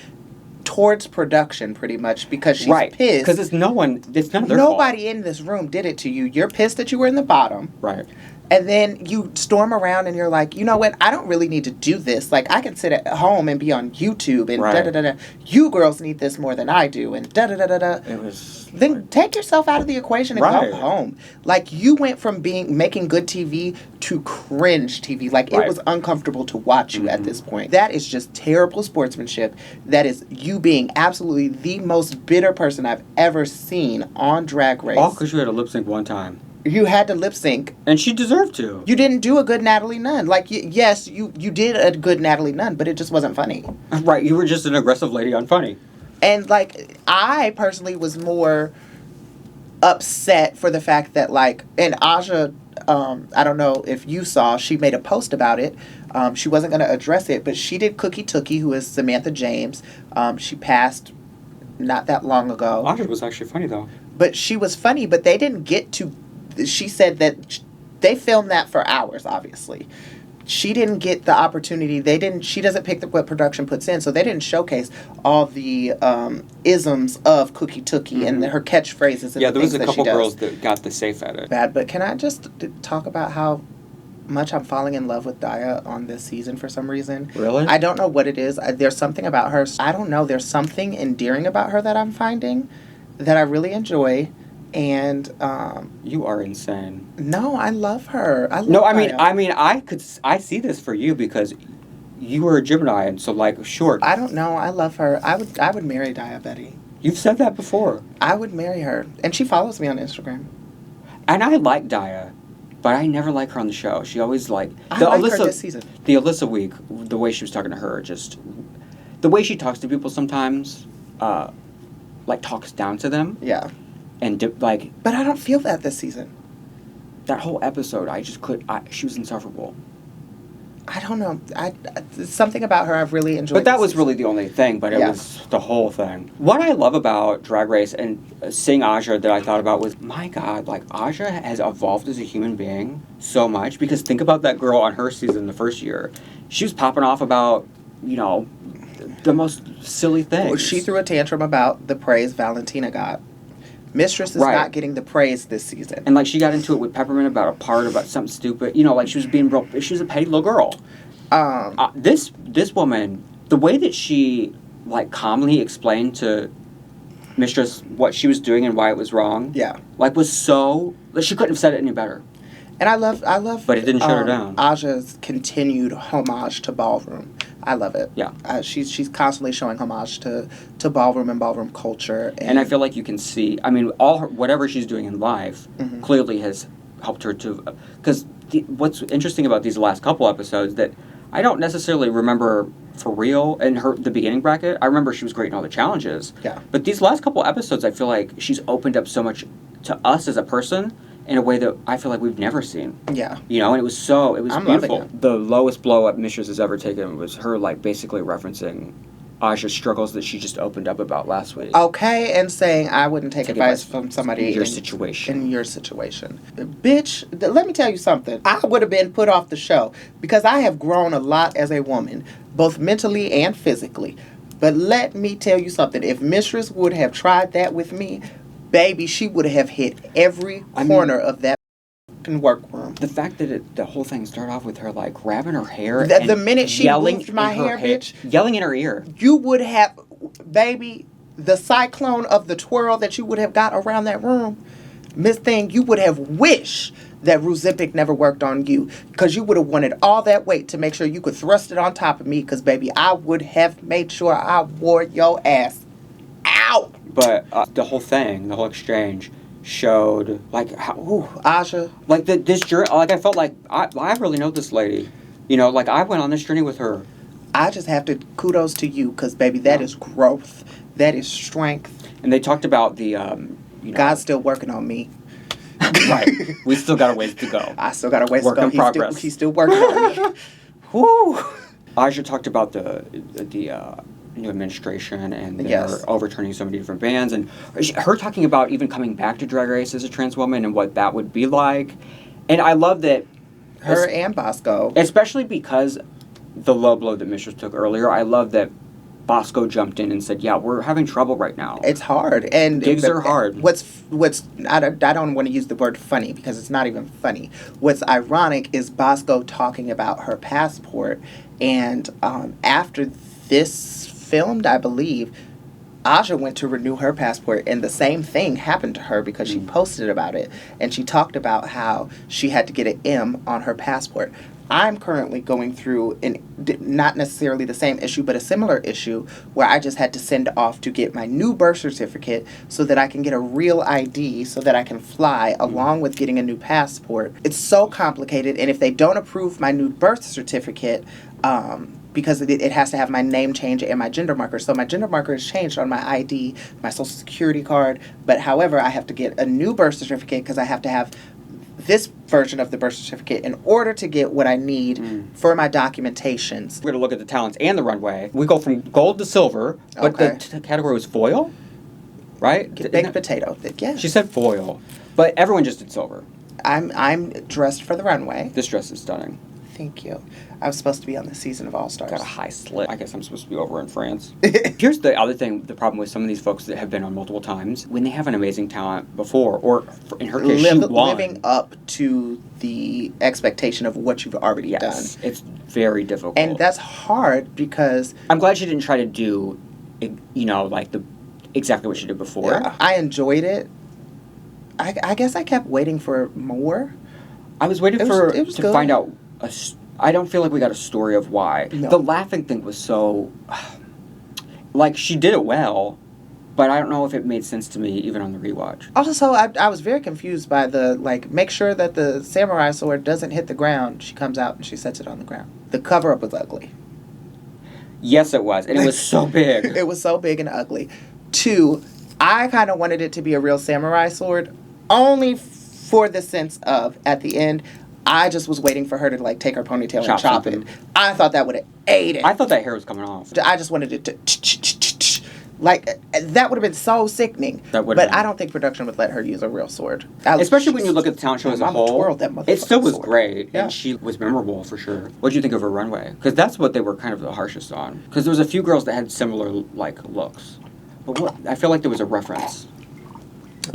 Speaker 2: towards production, pretty much, because she's pissed.
Speaker 1: Because it's none of their fault.
Speaker 2: Nobody in this room did it to you. You're pissed that you were in the bottom.
Speaker 1: Right.
Speaker 2: And then you storm around and you're like, you know what? I don't really need to do this. Like, I can sit at home and be on YouTube and da-da-da-da. You girls need this more than I do and da-da-da-da-da.
Speaker 1: It was...
Speaker 2: Then take yourself out of the equation and go home. Like, you went from making good TV to cringe TV. Like, it was uncomfortable to watch you at this point. That is just terrible sportsmanship. That is you being absolutely the most bitter person I've ever seen on Drag Race.
Speaker 1: All because you had to lip sync one time.
Speaker 2: You had to lip sync.
Speaker 1: And she deserved to.
Speaker 2: You didn't do a good Natalie Nunn. Like, yes, you did a good Natalie Nunn, but it just wasn't funny.
Speaker 1: Right, you were just an aggressive lady on funny.
Speaker 2: And, like, I personally was more upset for the fact that, like, and Aja, I don't know if you saw, she made a post about it. She wasn't going to address it, but she did Cookie Tookie, who is Samantha James. She passed not that long ago.
Speaker 1: Aja was actually funny, though.
Speaker 2: But she was funny, but they didn't get to... She said that they filmed that for hours, obviously. She didn't get the opportunity. She doesn't pick what production puts in, so they didn't showcase all the isms of Cookie Tookie and her catchphrases. And
Speaker 1: there was a couple girls that got the safe at it.
Speaker 2: Bad, but can I just talk about how much I'm falling in love with Daya on this season for some reason?
Speaker 1: Really?
Speaker 2: I don't know what it is. There's something about her. I don't know. There's something endearing about her that I'm finding that I really enjoy. And
Speaker 1: you are insane.
Speaker 2: No, I love her. I
Speaker 1: see this for you because you were a Gemini, and so like, sure.
Speaker 2: I don't know. I love her. I would marry Daya Betty.
Speaker 1: You've said that before.
Speaker 2: I would marry her, and she follows me on Instagram.
Speaker 1: And I like Daya, but I never like her on the show. She always like
Speaker 2: her this season.
Speaker 1: The Alyssa week, the way she was talking to her, just the way she talks to people sometimes, like talks down to them.
Speaker 2: Yeah.
Speaker 1: And
Speaker 2: but I don't feel that this season.
Speaker 1: That whole episode, she was insufferable.
Speaker 2: I don't know. Something about her I've really enjoyed.
Speaker 1: But that was really the only thing, but it was the whole thing. What I love about Drag Race and seeing Aja that I thought about was, my God, like, Aja has evolved as a human being so much. Because think about that girl on her season the first year. She was popping off about, the most silly things.
Speaker 2: Well, she threw a tantrum about the praise Valentino got. Mistress is not getting the praise this season.
Speaker 1: And, like, she got into it with Peppermint about something stupid. Like, she was she was a petty little girl. This woman, the way that she, like, calmly explained to Mistress what she was doing and why it was wrong.
Speaker 2: Yeah.
Speaker 1: Like, was so... She couldn't have said it any better.
Speaker 2: And I love...
Speaker 1: But it didn't shut her down.
Speaker 2: Aja's continued homage to ballroom. I love it.
Speaker 1: Yeah.
Speaker 2: She's constantly showing homage to ballroom and ballroom culture.
Speaker 1: And I feel like you can see... I mean, whatever she's doing in life clearly has helped her to... Because what's interesting about these last couple episodes that I don't necessarily remember for real in the beginning bracket. I remember she was great in all the challenges.
Speaker 2: Yeah.
Speaker 1: But these last couple episodes, I feel like she's opened up so much to us as a person in a way that I feel like we've never seen.
Speaker 2: Yeah.
Speaker 1: And it was beautiful.
Speaker 2: It.
Speaker 1: The lowest blow up Mistress has ever taken was her, like, basically referencing Aja's struggles that she just opened up about last week.
Speaker 2: Okay, and saying I wouldn't take advice from somebody
Speaker 1: in your situation.
Speaker 2: In your situation. Bitch, let me tell you something. I would have been put off the show because I have grown a lot as a woman, both mentally and physically. But let me tell you something. If Mistress would have tried that with me, baby, she would have hit every corner of that workroom.
Speaker 1: The fact that the whole thing started off with her, like, grabbing her hair
Speaker 2: the minute she moved my hair, bitch.
Speaker 1: Yelling in her ear.
Speaker 2: You would have, baby, the cyclone of the twirl that you would have got around that room, Miss Thing, you would have wished that Ruzipic never worked on you because you would have wanted all that weight to make sure you could thrust it on top of me because, baby, I would have made sure I wore your ass out.
Speaker 1: But the whole thing, the whole exchange showed, like, how...
Speaker 2: Aja.
Speaker 1: Like, this journey... Like, I felt like I really know this lady. Like, I went on this journey with her.
Speaker 2: I just have to... Kudos to you, because, baby, that is growth. That is strength.
Speaker 1: And they talked about the,
Speaker 2: God's still working on me.
Speaker 1: Right. We still got a ways to go.
Speaker 2: I still got a ways
Speaker 1: Work
Speaker 2: to go.
Speaker 1: in progress.
Speaker 2: He's still working on me.
Speaker 1: Woo! Aja talked about the new administration and they're overturning so many different bans, and her talking about even coming back to Drag Race as a trans woman and what that would be like. And I love that
Speaker 2: her and Bosco,
Speaker 1: especially because the low blow that Mistress took earlier. I love that Bosco jumped in and said, "Yeah, we're having trouble right now.
Speaker 2: It's hard, and
Speaker 1: gigs are hard."
Speaker 2: What's I don't want to use the word funny because it's not even funny. What's ironic is Bosco talking about her passport, and after this filmed, I believe, Aja went to renew her passport, and the same thing happened to her because she posted about it, and she talked about how she had to get an M on her passport. I'm currently going through not necessarily the same issue, but a similar issue where I just had to send off to get my new birth certificate so that I can get a real ID so that I can fly along with getting a new passport. It's so complicated, and if they don't approve my new birth certificate, because it has to have my name change and my gender marker. So my gender marker is changed on my ID, my social security card, but however, I have to get a new birth certificate because I have to have this version of the birth certificate in order to get what I need for my documentations.
Speaker 1: We're going to look at the talents and the runway. We go from gold to silver, but the category was foil, right?
Speaker 2: Baked potato. Yeah.
Speaker 1: She said foil, but everyone just did silver.
Speaker 2: I'm dressed for the runway.
Speaker 1: This dress is stunning.
Speaker 2: Thank you. I was supposed to be on the season of Allstars.
Speaker 1: Got a high slit. I guess I'm supposed to be over in France. Here's the other thing, the problem with some of these folks that have been on multiple times, when they have an amazing talent before, or in her case, she won.
Speaker 2: Living up to the expectation of what you've already done.
Speaker 1: It's very difficult.
Speaker 2: And that's hard because...
Speaker 1: I'm glad she didn't try to do, exactly what she did before.
Speaker 2: Yeah, I enjoyed it. I guess I kept waiting for more.
Speaker 1: I was waiting to find out... I don't feel like we got a story of why. No. The laughing thing was so... she did it well, but I don't know if it made sense to me even on the rewatch.
Speaker 2: Also, I was very confused by the, make sure that the samurai sword doesn't hit the ground. She comes out and she sets it on the ground. The cover-up was ugly.
Speaker 1: Yes, it was. And it was so big.
Speaker 2: It was so big and ugly. 2, I kind of wanted it to be a real samurai sword, only for the sense of, at the end... I just was waiting for her to, take her ponytail and chop it. I thought that would have ate it.
Speaker 1: I thought that hair was coming off.
Speaker 2: I just wanted it to... that would have been so sickening. But I don't think production would let her use a real sword.
Speaker 1: Especially when you look at the talent show as a whole. It still was great.
Speaker 2: Yeah.
Speaker 1: And she was memorable, for sure. What did you think of her runway? Because that's what they were kind of the harshest on. Because there was a few girls that had similar, looks. But I feel like there was a reference.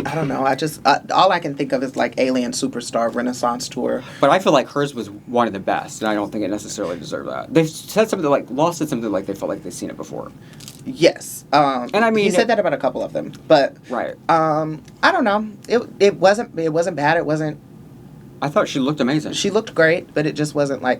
Speaker 2: I don't know. I just all I can think of is Alien Superstar Renaissance Tour.
Speaker 1: But I feel like hers was one of the best, and I don't think it necessarily deserved that. They said something Law said something they felt like they've seen it before.
Speaker 2: Yes, and I mean he said that about a couple of them, but
Speaker 1: right.
Speaker 2: I don't know. It wasn't bad. It wasn't.
Speaker 1: I thought she looked amazing.
Speaker 2: She looked great, but it just wasn't my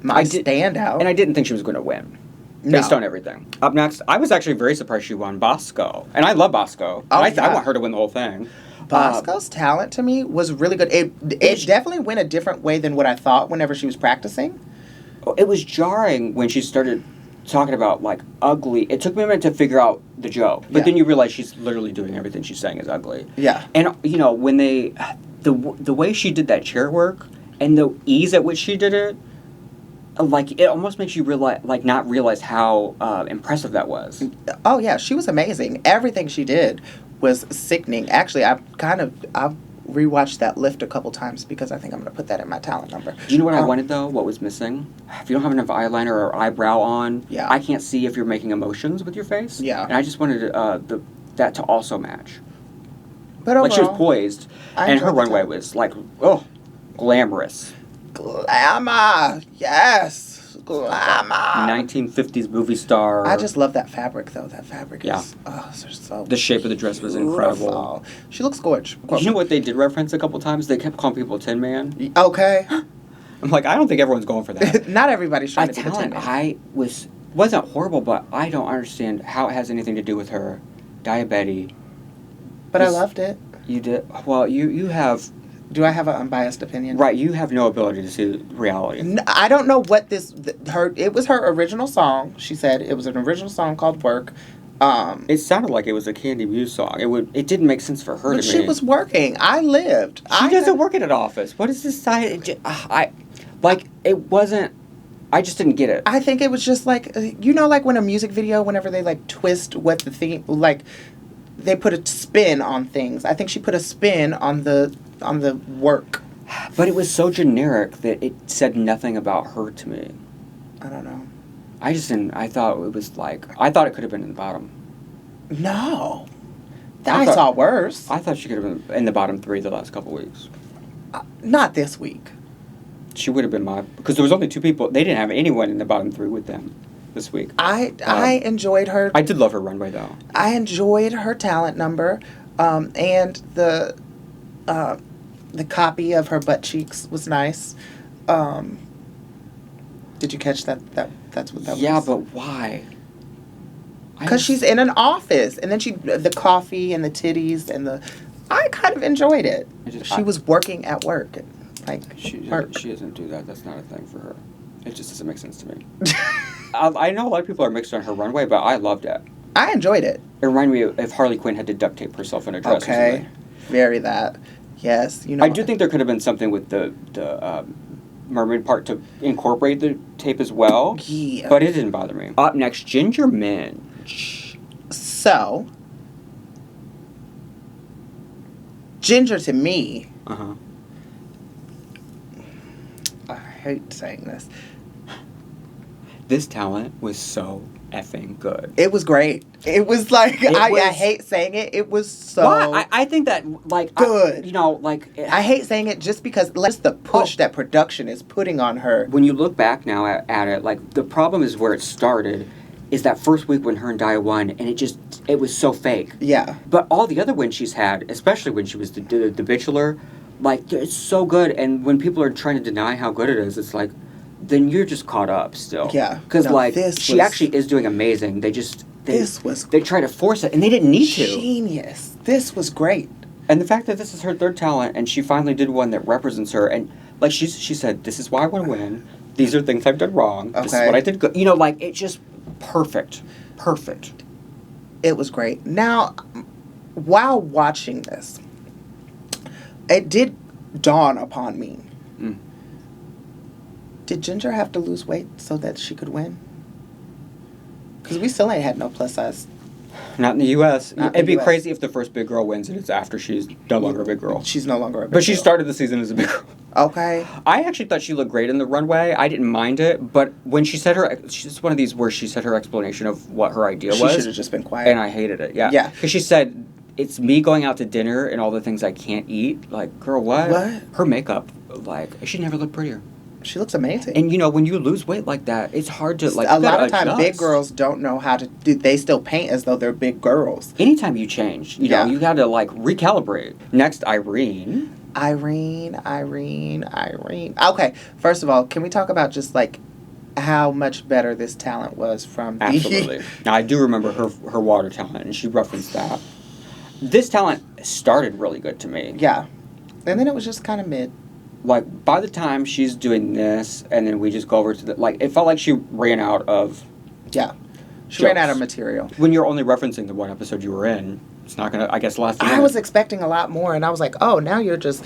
Speaker 2: standout.
Speaker 1: And I didn't think she was going to win. Based on everything. Up next, I was actually very surprised she won Bosco. And I love Bosco. I want her to win the whole thing.
Speaker 2: Bosco's talent to me was really good. It definitely went a different way than what I thought whenever she was practicing.
Speaker 1: It was jarring when she started talking about, ugly. It took me a minute to figure out the joke. But then you realize she's literally doing everything she's saying is ugly.
Speaker 2: Yeah.
Speaker 1: And, when the way she did that chair work and the ease at which she did it, it almost makes you not realize how impressive that was.
Speaker 2: Oh yeah, she was amazing. Everything she did was sickening. Actually, I've rewatched that lift a couple times because I think I'm going to put that in my talent number.
Speaker 1: Do you know what I wanted though? What was missing? If you don't have enough eyeliner or eyebrow on, I can't see if you're making emotions with your face.
Speaker 2: Yeah,
Speaker 1: and I just wanted that to also match.
Speaker 2: But overall,
Speaker 1: she was poised, and her runway was glamorous.
Speaker 2: Glamour, yes, glamour.
Speaker 1: 1950s movie star.
Speaker 2: I just love that fabric, though. That fabric is so.
Speaker 1: The shape of the dress was incredible.
Speaker 2: She looks gorgeous.
Speaker 1: You know what they did reference a couple times? They kept calling people Tin Man.
Speaker 2: Okay.
Speaker 1: I'm I don't think everyone's going for that.
Speaker 2: Not everybody's trying to be the Tin Man.
Speaker 1: Wasn't horrible, but I don't understand how it has anything to do with her diabetes.
Speaker 2: But I loved it.
Speaker 1: You did well. You have.
Speaker 2: Do I have an unbiased opinion?
Speaker 1: Right, you have no ability to see reality.
Speaker 2: No, I don't know what it was her original song. She said it was an original song called Work.
Speaker 1: It sounded like it was a Candy Muse song. It didn't make sense for her to me.
Speaker 2: But she was working. I lived.
Speaker 1: She doesn't work in an office. What is this side? It wasn't. I just didn't get it.
Speaker 2: I think it was just like, like when a music video, whenever they like twist what the theme, like they put a spin on things. I think she put a spin on the work.
Speaker 1: But it was so generic that it said nothing about her to me.
Speaker 2: I don't know.
Speaker 1: I just didn't. I thought it was like. I thought it could have been in the bottom.
Speaker 2: No. I saw worse.
Speaker 1: I thought she could have been in the bottom 3 the last couple weeks.
Speaker 2: Not this week.
Speaker 1: She would have been because there was only 2 people. They didn't have anyone in the bottom 3 with them this week.
Speaker 2: I enjoyed her.
Speaker 1: I did love her runway though.
Speaker 2: I enjoyed her talent number, and the copy of her butt cheeks was nice. Did you catch that? That's what that was.
Speaker 1: Yeah, but why?
Speaker 2: Because she's in an office, and then the coffee and the titties and I kind of enjoyed it. She was working at work.
Speaker 1: She doesn't do that. That's not a thing for her. It just doesn't make sense to me. I know a lot of people are mixed on her runway, but I loved it.
Speaker 2: I enjoyed it.
Speaker 1: It reminded me of if Harley Quinn had to duct tape herself in a dress or something.
Speaker 2: Very that. Yes,
Speaker 1: I do think there could have been something with the mermaid part to incorporate the tape as well.
Speaker 2: Yeah.
Speaker 1: But it didn't bother me. Up next, Ginger Minj.
Speaker 2: So, Ginger to me.
Speaker 1: Uh-huh.
Speaker 2: I hate saying this.
Speaker 1: This talent was so effing good.
Speaker 2: It was great. It was like, I hate saying it. It was so
Speaker 1: I think that, like...
Speaker 2: good.
Speaker 1: I
Speaker 2: hate saying it just because just the push that production is putting on her.
Speaker 1: When you look back now at it, like, the problem is where it started is that first week when her and Daya won, and it was so fake.
Speaker 2: Yeah.
Speaker 1: But all the other wins she's had, especially when she was the Bachelor, like, it's so good, and when people are trying to deny how good it is, it's like, then you're just caught up still.
Speaker 2: Yeah.
Speaker 1: Because, she actually is doing amazing. They try to force it, and they didn't need to.
Speaker 2: Genius. This was great.
Speaker 1: And the fact that this is her 3rd talent, and she finally did one that represents her, and, like, she said, this is why I want to win. These are things I've done wrong. Okay. This is what I did good. It just... Perfect. It
Speaker 2: was great. Now, while watching this, it did dawn upon me. Did Ginger have to lose weight so that she could win? Because we still ain't had no plus size.
Speaker 1: Not in the U.S. It'd be crazy if the first big girl wins and it's after she's no longer a big girl.
Speaker 2: She's no longer a big girl.
Speaker 1: But she started the season as a big girl.
Speaker 2: Okay.
Speaker 1: I actually thought she looked great in the runway. I didn't mind it. But when she said she's one of these where she said her explanation of what her idea was.
Speaker 2: She should have just been quiet.
Speaker 1: And I hated it. Yeah.
Speaker 2: Yeah.
Speaker 1: Because she said, it's me going out to dinner and all the things I can't eat. Like, girl, what?
Speaker 2: What?
Speaker 1: Her makeup, she never looked prettier.
Speaker 2: She looks amazing.
Speaker 1: And, when you lose weight like that, it's hard to,
Speaker 2: a lot of times big girls don't know how to do... They still paint as though they're big girls.
Speaker 1: Anytime you change, you know, you got to, recalibrate. Next, Irene.
Speaker 2: Irene. Okay, first of all, can we talk about just, how much better this talent was from...
Speaker 1: Absolutely. Now, I do remember her water talent, and she referenced that. This talent started really good to me.
Speaker 2: Yeah. And then it was just kind of mid.
Speaker 1: By the time she's doing this, and then we just go over to it felt like she ran out of...
Speaker 2: Yeah. She ran out of material.
Speaker 1: When you're only referencing the one episode you were in, it's not going to, I guess, last...
Speaker 2: I was expecting a lot more, and I was like, oh, now you're just...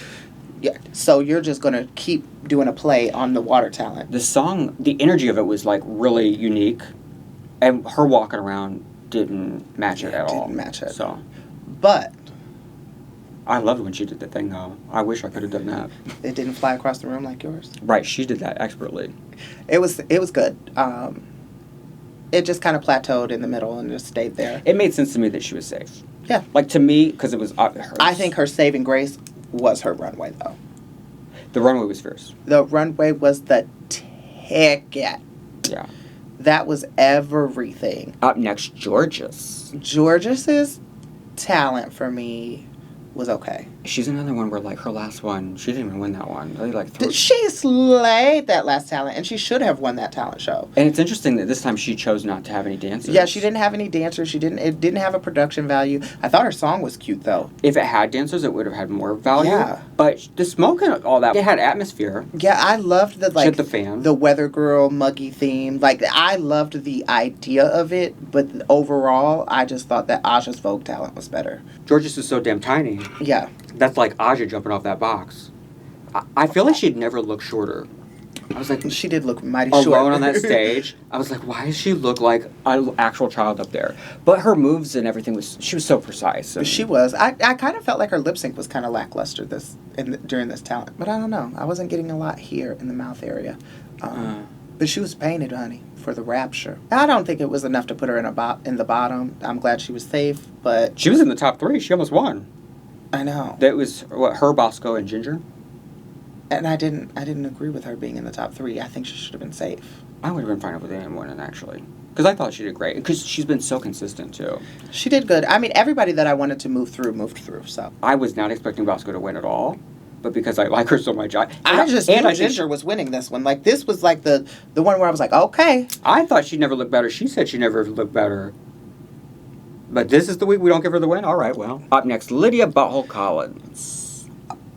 Speaker 2: Yeah, so you're just going to keep doing a play on the water talent.
Speaker 1: The song, the energy of it was, really unique, and her walking around didn't match it at all.
Speaker 2: Didn't match it.
Speaker 1: So...
Speaker 2: But...
Speaker 1: I loved when she did the thing, though. I wish I could have done that.
Speaker 2: It didn't fly across the room like yours?
Speaker 1: Right, she did that expertly.
Speaker 2: It was good. It just kind of plateaued in the middle and just stayed there.
Speaker 1: It made sense to me that she was safe.
Speaker 2: Yeah.
Speaker 1: To me, because it was hers.
Speaker 2: I think her saving grace was her runway, though.
Speaker 1: The runway was fierce.
Speaker 2: The runway was the ticket.
Speaker 1: Yeah.
Speaker 2: That was everything.
Speaker 1: Up next, Jorgeous.
Speaker 2: Jorgeous's talent for me was okay.
Speaker 1: She's another one where, her last one, she didn't even win that one.
Speaker 2: She slayed that last talent, and she should have won that talent show.
Speaker 1: And it's interesting that this time she chose not to have any dancers.
Speaker 2: Yeah, she didn't have any dancers. It didn't have a production value. I thought her song was cute, though.
Speaker 1: If it had dancers, it would have had more value.
Speaker 2: Yeah.
Speaker 1: But the smoke and all that, it had atmosphere.
Speaker 2: Yeah, I loved the,
Speaker 1: She had the fan.
Speaker 2: The weather girl muggy theme. I loved the idea of it, but overall, I just thought that Aja's Vogue talent was better.
Speaker 1: Jorgeous is so damn tiny.
Speaker 2: Yeah.
Speaker 1: That's like Aja jumping off that box. I feel like she'd never look shorter. I was like,
Speaker 2: she did look mighty short.
Speaker 1: Alone on that stage. I was like, why does she look like an actual child up there? But her moves and everything she was so precise.
Speaker 2: She was. I kind of felt like her lip sync was kind of lackluster during this talent. But I don't know. I wasn't getting a lot here in the mouth area. But she was painted, honey, for the rapture. I don't think it was enough to put her in the bottom. I'm glad she was safe, but
Speaker 1: she was in the top 3. She almost won.
Speaker 2: I know.
Speaker 1: That was her, Bosco, and Ginger.
Speaker 2: And I didn't agree with her being in the top 3. I think she should have been safe.
Speaker 1: I would have been fine with anyone winning, actually. Because I thought she did great. Because she's been so consistent, too.
Speaker 2: She did good. I mean, everybody that I wanted to moved through, so.
Speaker 1: I was not expecting Bosco to win at all. But because I like her so much, I
Speaker 2: just knew Ginger was winning this one. Like, this was like the one where I was like, okay.
Speaker 1: I thought she'd never look better. She said she never looked better. But this is the week we don't give her the win? All right, well. Up next, Lydia Butthole Kollins.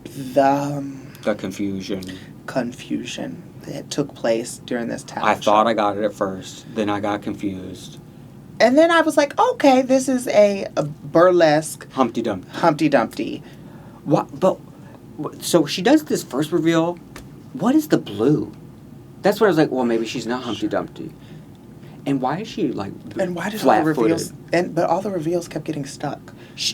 Speaker 1: The confusion
Speaker 2: that took place during this talent
Speaker 1: I thought I got it at first. Then I got confused.
Speaker 2: And then I was like, okay, this is a burlesque
Speaker 1: Humpty Dumpty.
Speaker 2: Humpty Dumpty.
Speaker 1: What? But so she does this first reveal. What is the blue? That's when I was like, well, maybe she's not Humpty Dumpty. And why is she like?
Speaker 2: And why did all the reveals? But all the reveals kept getting stuck.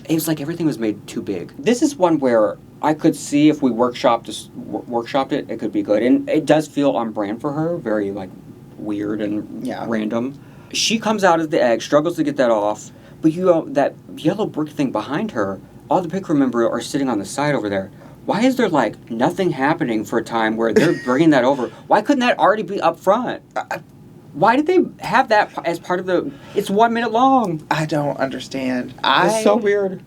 Speaker 1: It was like everything was made too big. This is one where I could see if we workshopped it, it could be good. And it does feel on brand for her, very like weird and random. She comes out of the egg, struggles to get that off, but you know that yellow brick thing behind her. All the picture members are sitting on the side over there. Why is there, like, nothing happening for a time where they're bringing that over? Why couldn't that already be up front? Why did they have that as part of the... It's 1 minute long.
Speaker 2: I don't understand.
Speaker 1: It's so weird.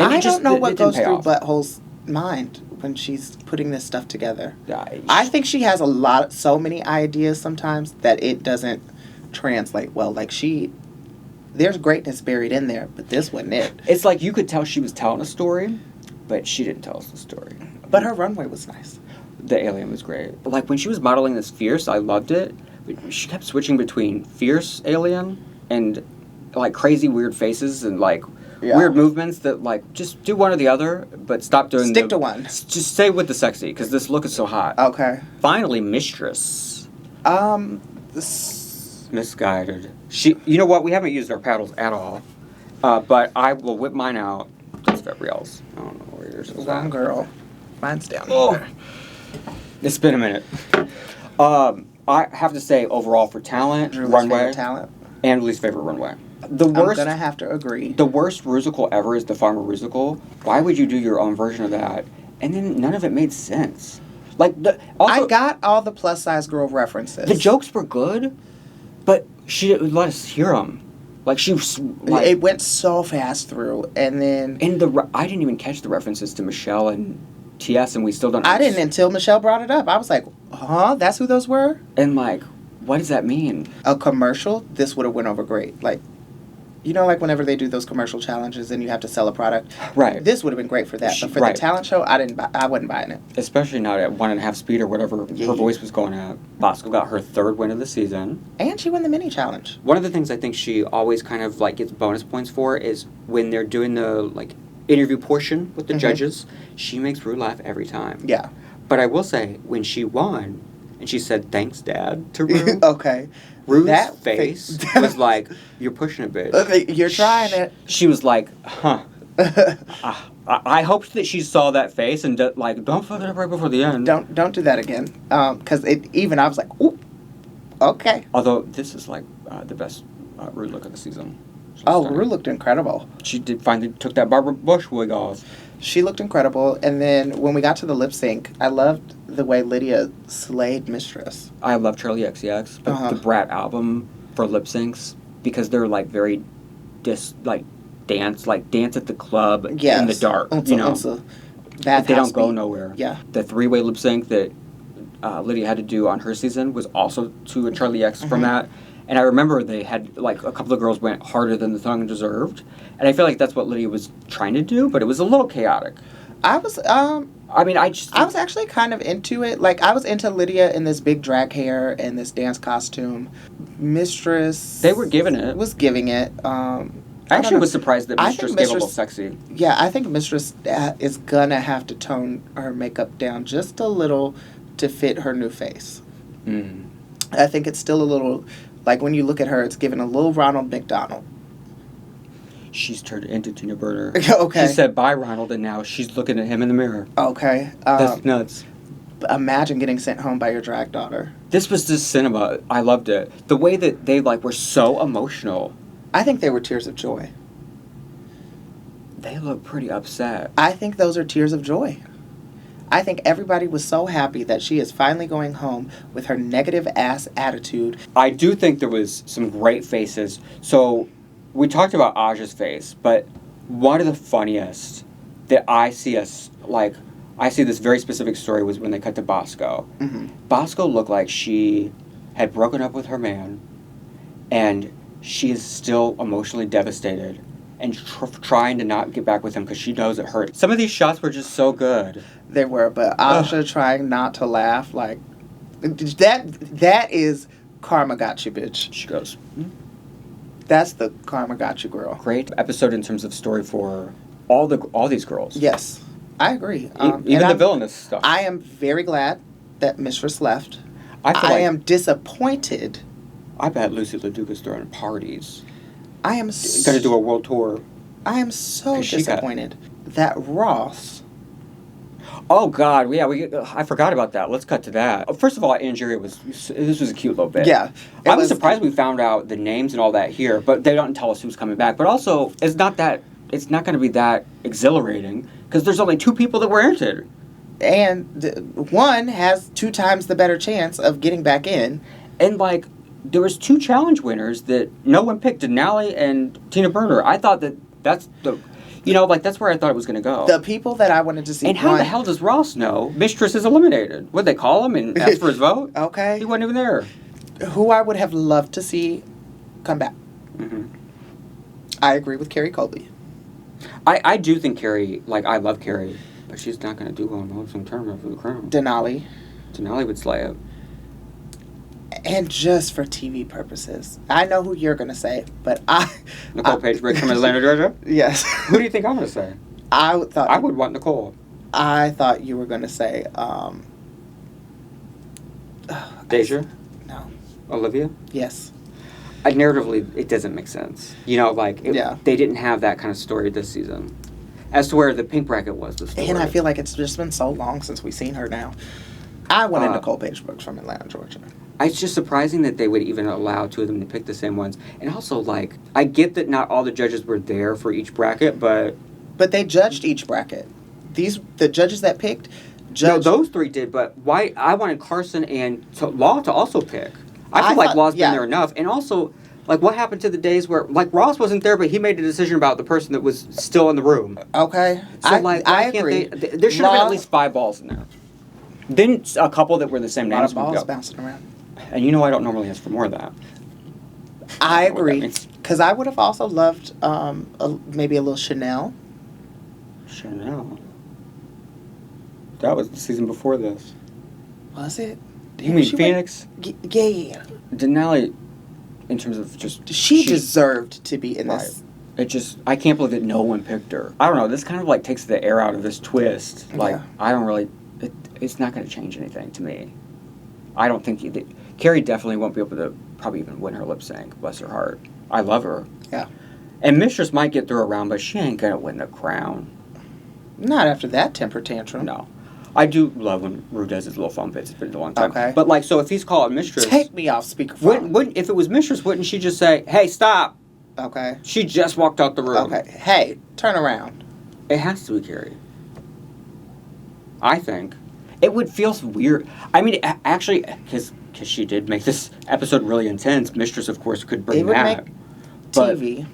Speaker 2: And I don't know what goes through Butthole's mind when she's putting this stuff together. I think she has so many ideas sometimes that it doesn't translate well. Like, there's greatness buried in there, but this wasn't it.
Speaker 1: It's like you could tell she was telling a story, but she didn't tell us the story.
Speaker 2: But her runway was nice.
Speaker 1: The alien was great. Like, when she was modeling this fierce, I loved it. But she kept switching between fierce alien and, like, crazy weird faces and, like, weird movements that, like, just do one or the other, but stop doing
Speaker 2: Stick to one.
Speaker 1: Just stay with the sexy, because this look is so hot.
Speaker 2: Okay.
Speaker 1: Finally, Mistress. Misguided. You know what? We haven't used our paddles at all. But I will whip mine out. That's Gabrielle's. I don't know where yours is.
Speaker 2: Wrong girl. Mine's down there.
Speaker 1: It's been a minute. I have to say, overall, for talent, runway, and least favorite runway. I'm
Speaker 2: gonna have to agree.
Speaker 1: The worst musical ever is the Farmer Musical. Why would you do your own version of that? And then none of it made sense. Like
Speaker 2: I got all the plus size girl references.
Speaker 1: The jokes were good, but she didn't let us hear them. Like she was. Like,
Speaker 2: it went so fast through, and then
Speaker 1: I didn't even catch the references to Michelle and TS, and we still don't.
Speaker 2: I didn't until Michelle brought it up. I was like, "Huh? That's who those were?"
Speaker 1: And like, what does that mean?
Speaker 2: A commercial. This would have went over great. Like, you know, like whenever they do those commercial challenges and you have to sell a product.
Speaker 1: Right.
Speaker 2: This would have been great for that, but for the talent show, I wasn't buying it.
Speaker 1: Especially not at 1.5 speed or whatever her voice was going at. Bosco got her 3rd win of the season.
Speaker 2: And she won the mini challenge.
Speaker 1: One of the things I think she always kind of like gets bonus points for is when they're doing the like interview portion with the judges. She makes Rue laugh every time.
Speaker 2: Yeah.
Speaker 1: But I will say, when she won, and she said, "Thanks, Dad," to Rue.
Speaker 2: Okay.
Speaker 1: Rue's face was like, "You're pushing it, bitch.
Speaker 2: You're trying it."
Speaker 1: She was like, "Huh." I hoped that she saw that face and like, don't fuck it up right before the end.
Speaker 2: Don't do that again. Because I was like, "Ooh, okay."
Speaker 1: Although this is like the best Rue look of the season.
Speaker 2: Rue looked incredible.
Speaker 1: She finally took that Barbara Bush wig off.
Speaker 2: She looked incredible, and then when we got to the lip sync, I loved the way Lydia slayed Mistress.
Speaker 1: I love Charli XCX, but the Brat album for lip syncs, because they're like very dance at the club in the dark. They don't go nowhere.
Speaker 2: Yeah.
Speaker 1: The 3-way lip sync that Lydia had to do on her season was also to a Charli X from that. And I remember they had, like, a couple of girls went harder than the song deserved. And I feel like that's what Lydia was trying to do, but it was a little chaotic.
Speaker 2: I was actually kind of into it. Like, I was into Lydia in this big drag hair and this dance costume. Mistress...
Speaker 1: They were giving it.
Speaker 2: Was giving it. I
Speaker 1: actually was surprised that Mistress gave a little sexy.
Speaker 2: Yeah, I think Mistress is gonna have to tone her makeup down just a little to fit her new face.
Speaker 1: Mm.
Speaker 2: I think it's still a little, like when you look at her, it's given a little Ronald McDonald.
Speaker 1: She's turned into Tina Burner.
Speaker 2: Okay.
Speaker 1: She said bye, Ronald, and now she's looking at him in the mirror.
Speaker 2: Okay.
Speaker 1: That's nuts.
Speaker 2: Imagine getting sent home by your drag daughter.
Speaker 1: This was just cinema. I loved it. The way that they were so emotional.
Speaker 2: I think they were tears of joy.
Speaker 1: They look pretty upset.
Speaker 2: I think those are tears of joy. I think everybody was so happy that she is finally going home with her negative ass attitude.
Speaker 1: I do think there was some great faces. So we talked about Aja's face, but one of the funniest that I see I see this very specific story was when they cut to Bosco.
Speaker 2: Mm-hmm.
Speaker 1: Bosco looked like she had broken up with her man, and she is still emotionally devastated and trying to not get back with him because she knows it hurts. Some of these shots were just so good.
Speaker 2: They were, but Aja trying not to laugh, like, that is karma got you, bitch.
Speaker 1: She goes,
Speaker 2: That's the karma got you, girl.
Speaker 1: Great episode in terms of story for all these girls.
Speaker 2: Yes, I agree.
Speaker 1: Even the villainous stuff.
Speaker 2: I am very glad that Mistress left.
Speaker 1: I
Speaker 2: am disappointed.
Speaker 1: I bet Lucy LaDuca's throwing parties.
Speaker 2: I am
Speaker 1: going to do a world tour.
Speaker 2: I am so disappointed that Ross.
Speaker 1: Oh God, yeah, I forgot about that. Let's cut to that. First of all, Angeria this was a cute little bit.
Speaker 2: Yeah,
Speaker 1: I was surprised we found out the names and all that here, but they don't tell us who's coming back. But also, it's not going to be that exhilarating because there's only 2 people that were entered,
Speaker 2: and one has 2 times the better chance of getting back in.
Speaker 1: And there was 2 challenge winners that no one picked, Denali and Tina Burner. I thought that's the. That's where I thought it was going to go.
Speaker 2: The people that I wanted to see.
Speaker 1: And how the hell does Ross know Mistress is eliminated? Would they call him and ask for his vote?
Speaker 2: Okay.
Speaker 1: He wasn't even there.
Speaker 2: Who I would have loved to see come back.
Speaker 1: Mm-hmm.
Speaker 2: I agree with Carrie Colby.
Speaker 1: I do think Carrie, I love Carrie, but she's not going to do well in the lip sync tournament for the crown.
Speaker 2: Denali
Speaker 1: would slay it.
Speaker 2: And just for TV purposes. I know who you're going to say, but
Speaker 1: Nicole Pagebrook from Atlanta, Georgia?
Speaker 2: Yes.
Speaker 1: Who do you think I'm going to say? I would want Nicole.
Speaker 2: I thought you were going to say,
Speaker 1: Deja?
Speaker 2: No.
Speaker 1: Olivia?
Speaker 2: Yes.
Speaker 1: Narratively, it doesn't make sense. They didn't have that kind of story this season. As to where the pink bracket was this story.
Speaker 2: And I feel like it's just been so long since we've seen her now. I wanted Nicole Pagebrook from Atlanta, Georgia.
Speaker 1: It's just surprising that they would even allow 2 of them to pick the same ones. And also, I get that not all the judges were there for each bracket, but...
Speaker 2: But they judged each bracket. The judges that picked
Speaker 1: judged... No, those 3 did, but why... I wanted Carson and Law to also pick. I feel like Law's been there enough. And also, what happened to the days where... Ross wasn't there, but he made a decision about the person that was still in the room.
Speaker 2: Okay.
Speaker 1: So,
Speaker 2: I agree.
Speaker 1: There should have been at least 5 balls in there. Then a couple that were the same names.
Speaker 2: A lot of balls bouncing around.
Speaker 1: And I don't normally ask for more of that.
Speaker 2: I agree. Because I would have also loved maybe a little Chanel.
Speaker 1: Chanel? That was the season before this.
Speaker 2: Was it?
Speaker 1: You mean Phoenix?
Speaker 2: Yeah.
Speaker 1: Denali, in terms of just...
Speaker 2: She deserved to be in this.
Speaker 1: I can't believe that no one picked her. I don't know, this kind of takes the air out of this twist. I don't really... It's not going to change anything to me. I don't think... Carrie definitely won't be able to probably even win her lip sync, bless her heart. I love her.
Speaker 2: Yeah.
Speaker 1: And Mistress might get through a round, but she ain't going to win the crown.
Speaker 2: Not after that temper tantrum.
Speaker 1: No. I do love when Ru does his little phone bits. It's been a long time.
Speaker 2: Okay.
Speaker 1: But so if he's called Mistress...
Speaker 2: Take me off speakerphone.
Speaker 1: Wouldn't if it was Mistress, wouldn't she just say, hey, stop?
Speaker 2: Okay.
Speaker 1: She just walked out the room.
Speaker 2: Okay. Hey, turn around.
Speaker 1: It has to be Carrie. I think. It would feel weird. I mean, actually, because she did make this episode really intense, Mistress, of course, could bring that. But
Speaker 2: TV.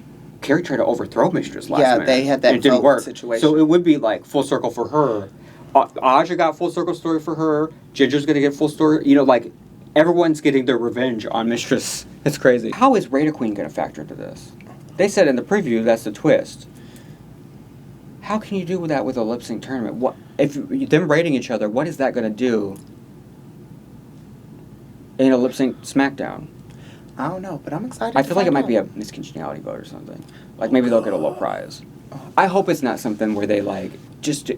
Speaker 1: Carrie tried to overthrow Mistress last minute.
Speaker 2: Yeah, they had that
Speaker 1: and it didn't work.
Speaker 2: Situation.
Speaker 1: So it would be full circle for her. Aja got full circle story for her. Ginger's going to get full story. Everyone's getting their revenge on Mistress. It's crazy. How is Raider Queen going to factor into this? They said in the preview that's the twist. How can you do that with a lip sync tournament? What if them rating each other? What is that going to do in a lip sync SmackDown?
Speaker 2: I don't know, but I'm excited.
Speaker 1: I feel like it might be a miscongeniality vote or something. Maybe they'll get a low prize. I hope it's not something where they just.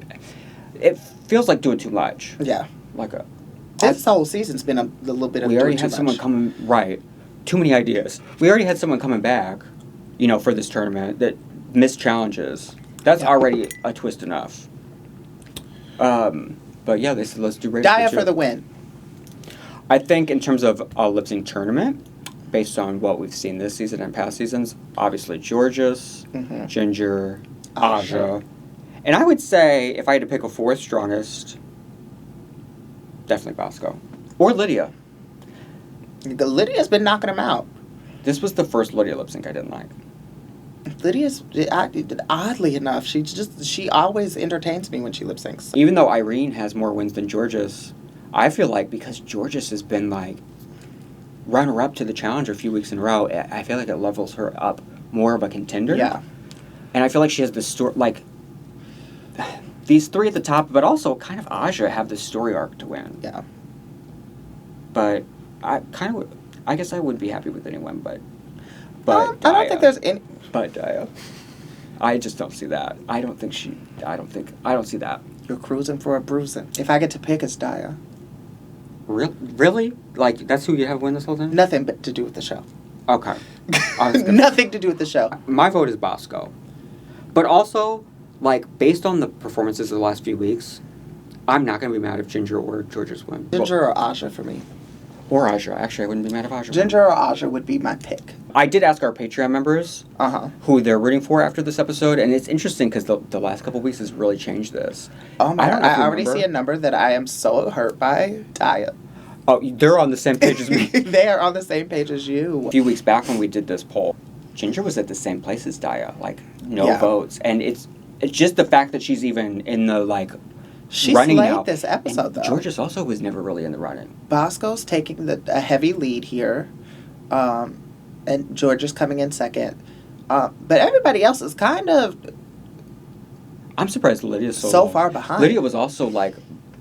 Speaker 1: It feels like doing too much.
Speaker 2: Yeah. This whole season's been a little bit of
Speaker 1: we already had someone coming, right. Too many ideas. We already had someone coming back, for this tournament that missed challenges. That's already a twist enough. But yeah, they said let's do race
Speaker 2: Daya for the win.
Speaker 1: I think in terms of a lip sync tournament, based on what we've seen this season and past seasons, obviously Jorgeous, Ginger, Aja. And I would say, if I had to pick a fourth strongest, definitely Bosco. Or Lydia.
Speaker 2: Lydia's been knocking him out.
Speaker 1: This was the first Lydia lip sync I didn't like.
Speaker 2: Lydia's, oddly enough, she always entertains me when she lip syncs.
Speaker 1: Even though Irene has more wins than Jorgeous, I feel like because Jorgeous has been like runner-up to the challenge a few weeks in a row, I feel like it levels her up more of a contender.
Speaker 2: Yeah.
Speaker 1: And I feel like she has this story, like, these three at the top, but also kind of Aja have this story arc to win.
Speaker 2: Yeah.
Speaker 1: But I guess I wouldn't be happy with anyone, but
Speaker 2: I don't think there's any.
Speaker 1: But Daya. I just don't see that. I don't see that.
Speaker 2: You're cruising for a bruising. If I get to pick, it's Daya.
Speaker 1: Really? Like, that's who you have win this whole thing?
Speaker 2: Nothing but to do with the show.
Speaker 1: Okay.
Speaker 2: Nothing to do with the show.
Speaker 1: My vote is Bosco. But also, like, based on the performances of the last few weeks, I'm not going to be mad if Ginger or Jorgeous win.
Speaker 2: Ginger or Aja for me.
Speaker 1: Or Aja. Actually, I wouldn't be mad if Aja
Speaker 2: Ginger or Aja would be my pick.
Speaker 1: I did ask our Patreon members who they're rooting for after this episode, and it's interesting because the last couple of weeks has really changed this.
Speaker 2: Oh my God. I already see a number that I am so hurt by. Daya.
Speaker 1: Oh, they're on the same page as me.
Speaker 2: They are on the same page as you.
Speaker 1: A few weeks back when we did this poll, Ginger was at the same place as Daya, like no votes, and it's just the fact that she's even in the
Speaker 2: she
Speaker 1: running
Speaker 2: slayed
Speaker 1: now.
Speaker 2: This episode though.
Speaker 1: Jorgeous also was never really in the running.
Speaker 2: Bosco's taking a heavy lead here, and Jorgeous coming in second, but everybody else is kind of.
Speaker 1: I'm surprised Lydia's
Speaker 2: so far behind.
Speaker 1: Lydia was also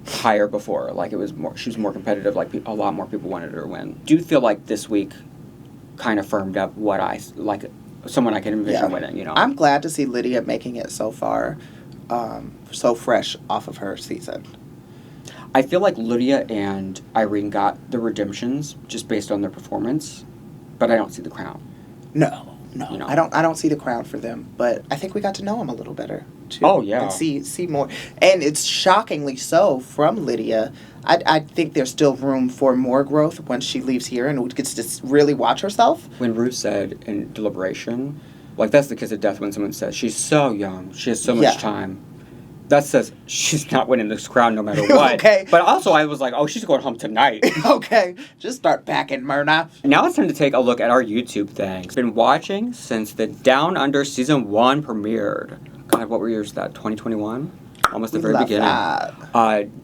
Speaker 1: higher before, it was more. She was more competitive. A lot more people wanted her to win. Do you feel like this week kind of firmed up what I like? Someone I can envision winning.
Speaker 2: I'm glad to see Lydia making it so far, so fresh off of her season.
Speaker 1: I feel like Lydia and Irene got the redemptions just based on their performance, but I don't see the crown.
Speaker 2: No. I don't see the crown for them, but I think we got to know them a little better too.
Speaker 1: Oh yeah,
Speaker 2: and see more, and it's shockingly so from Lydia. I think there's still room for more growth once she leaves here and gets to really watch herself.
Speaker 1: When Ruth said in deliberation, that's the kiss of death when someone says she's so young, she has so much time. That says she's not winning this crown no matter what.
Speaker 2: Okay.
Speaker 1: But also I was like, oh, she's going home tonight.
Speaker 2: Okay. Just start packing, Myrna.
Speaker 1: Now it's time to take a look at our YouTube things. Been watching since the Down Under Season 1 premiered. God, what year is that? 2021? Almost the very beginning.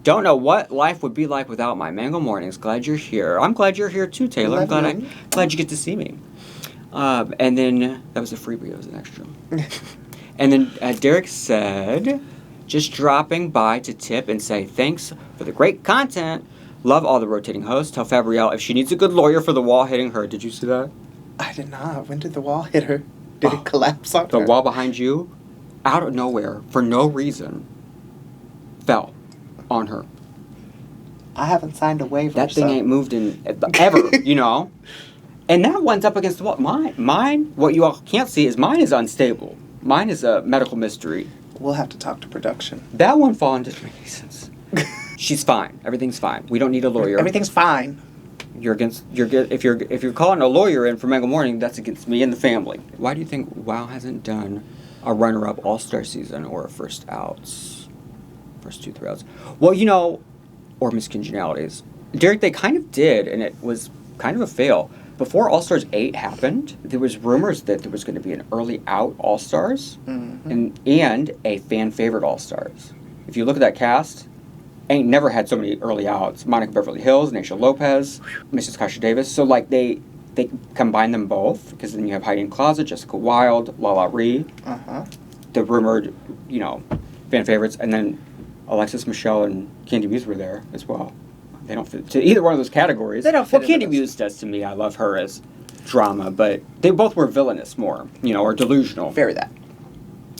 Speaker 1: Don't know what life would be like without my Mangle mornings. Glad you're here. I'm glad you're here too, Taylor. I'm glad you get to see me. And then, that was a freebie. It was an extra. And then Derek said, just dropping by to tip and say thanks for the great content. Love all the rotating hosts. Tell Fabrielle if she needs a good lawyer for the wall hitting her. Did you see that?
Speaker 2: I did not. When did the wall hit her? Did it collapse on her?
Speaker 1: The wall behind you, out of nowhere, for no reason, fell on her.
Speaker 2: I haven't signed a waiver.
Speaker 1: That thing ain't moved in ever, And that one's up against the wall. Mine, what you all can't see is mine is unstable. Mine is a medical mystery.
Speaker 2: We'll have to talk to production.
Speaker 1: That one falling doesn't make any sense. She's fine. Everything's fine. We don't need a lawyer.
Speaker 2: Everything's fine.
Speaker 1: If you're calling a lawyer in for Mangle Morning, that's against me and the family. Why do you think WoW hasn't done a runner-up All-Star season or a first 2-3 outs? Well, or miscongenialities. Derek, they kind of did, and it was kind of a fail. Before All-Stars 8 happened, there was rumors that there was going to be an early out All-Stars and a fan favorite All-Stars. If you look at that cast, ain't never had so many early outs. Monica Beverly Hills, Naisha Lopez, Mrs. Kasha Davis. So they combine them both because then you have Heidi in Closet, Jessica Wilde, Lala Ree, the rumored, fan favorites, and then Alexis Michelle and Candy Muse were there as well. They don't fit to either one of those categories.
Speaker 2: They don't fit.
Speaker 1: Well, Candy Muse does to me. I love her as drama, but they both were villainous more, or delusional.
Speaker 2: Very that.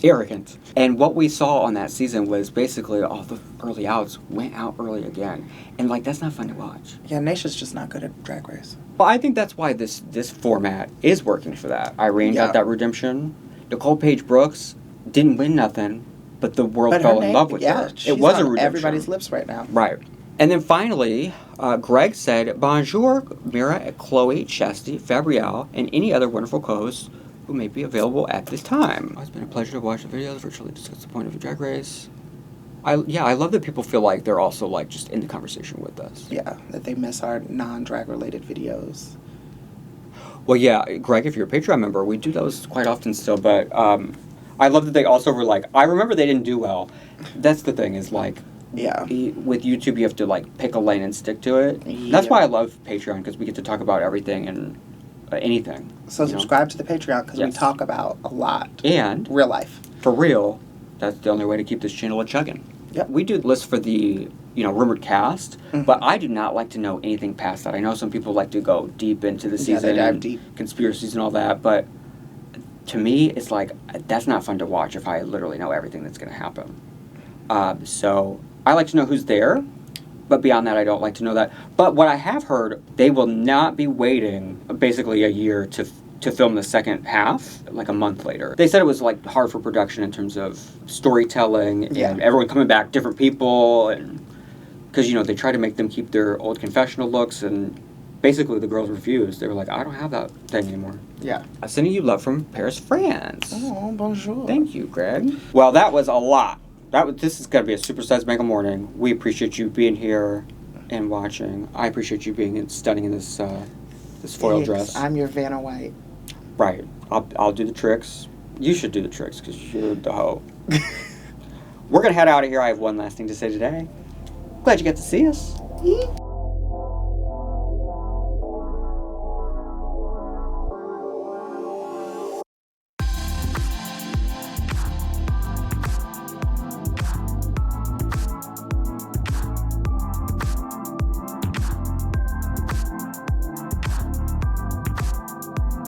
Speaker 1: arrogant. And what we saw on that season was basically all the early outs went out early again. And, like, that's not fun to watch.
Speaker 2: Yeah, Naysha's just not good at Drag Race.
Speaker 1: Well, I think that's why this format is working for that. Irene got that redemption. Nicole Paige Brooks didn't win nothing, but the world fell in love with her. It was a redemption.
Speaker 2: Everybody's lips right now.
Speaker 1: Right. And then finally, Greg said, "Bonjour, Mera, Chloe, Chasity, Fabrielle, and any other wonderful co-hosts who may be available at this time. It's been a pleasure to watch the videos, virtually discuss the point of a Drag Race." I love that people feel like they're also, like, just in the conversation with us.
Speaker 2: Yeah, that they miss our non-drag related videos.
Speaker 1: Well, yeah, Greg, if you're a Patreon member, we do those quite often still, but I love that they also were like, I remember they didn't do well. That's the thing, is, like,
Speaker 2: yeah,
Speaker 1: with YouTube, you have to, like, pick a lane and stick to it. Yeah. That's why I love Patreon, because we get to talk about everything and anything.
Speaker 2: So subscribe to the Patreon, because we talk about a lot.
Speaker 1: And
Speaker 2: real life.
Speaker 1: For real, that's the only way to keep this channel a-chugging.
Speaker 2: Yep.
Speaker 1: We do lists for the, rumored cast, but I do not like to know anything past that. I know some people like to go deep into the season,
Speaker 2: they dive deep.
Speaker 1: Conspiracies and all that, but to me, it's like, that's not fun to watch if I literally know everything that's going to happen. So I like to know who's there, but beyond that, I don't like to know that. But what I have heard, they will not be waiting basically a year to film the second half, like a month later. They said it was, like, hard for production in terms of storytelling and everyone coming back, different people, and because, they try to make them keep their old confessional looks, and basically the girls refused. They were like, I don't have that thing anymore.
Speaker 2: Yeah.
Speaker 1: I'm sending you love from Paris, France.
Speaker 2: Oh, bonjour.
Speaker 1: Thank you, Greg. Well, that was a lot. This is going to be a supersized Mangle morning. We appreciate you being here and watching. I appreciate you being stunning in this foil dress.
Speaker 2: I'm your Vanna White.
Speaker 1: Right. I'll do the tricks. You should do the tricks because you're the hoe. We're going to head out of here. I have one last thing to say today. Glad you got to see us.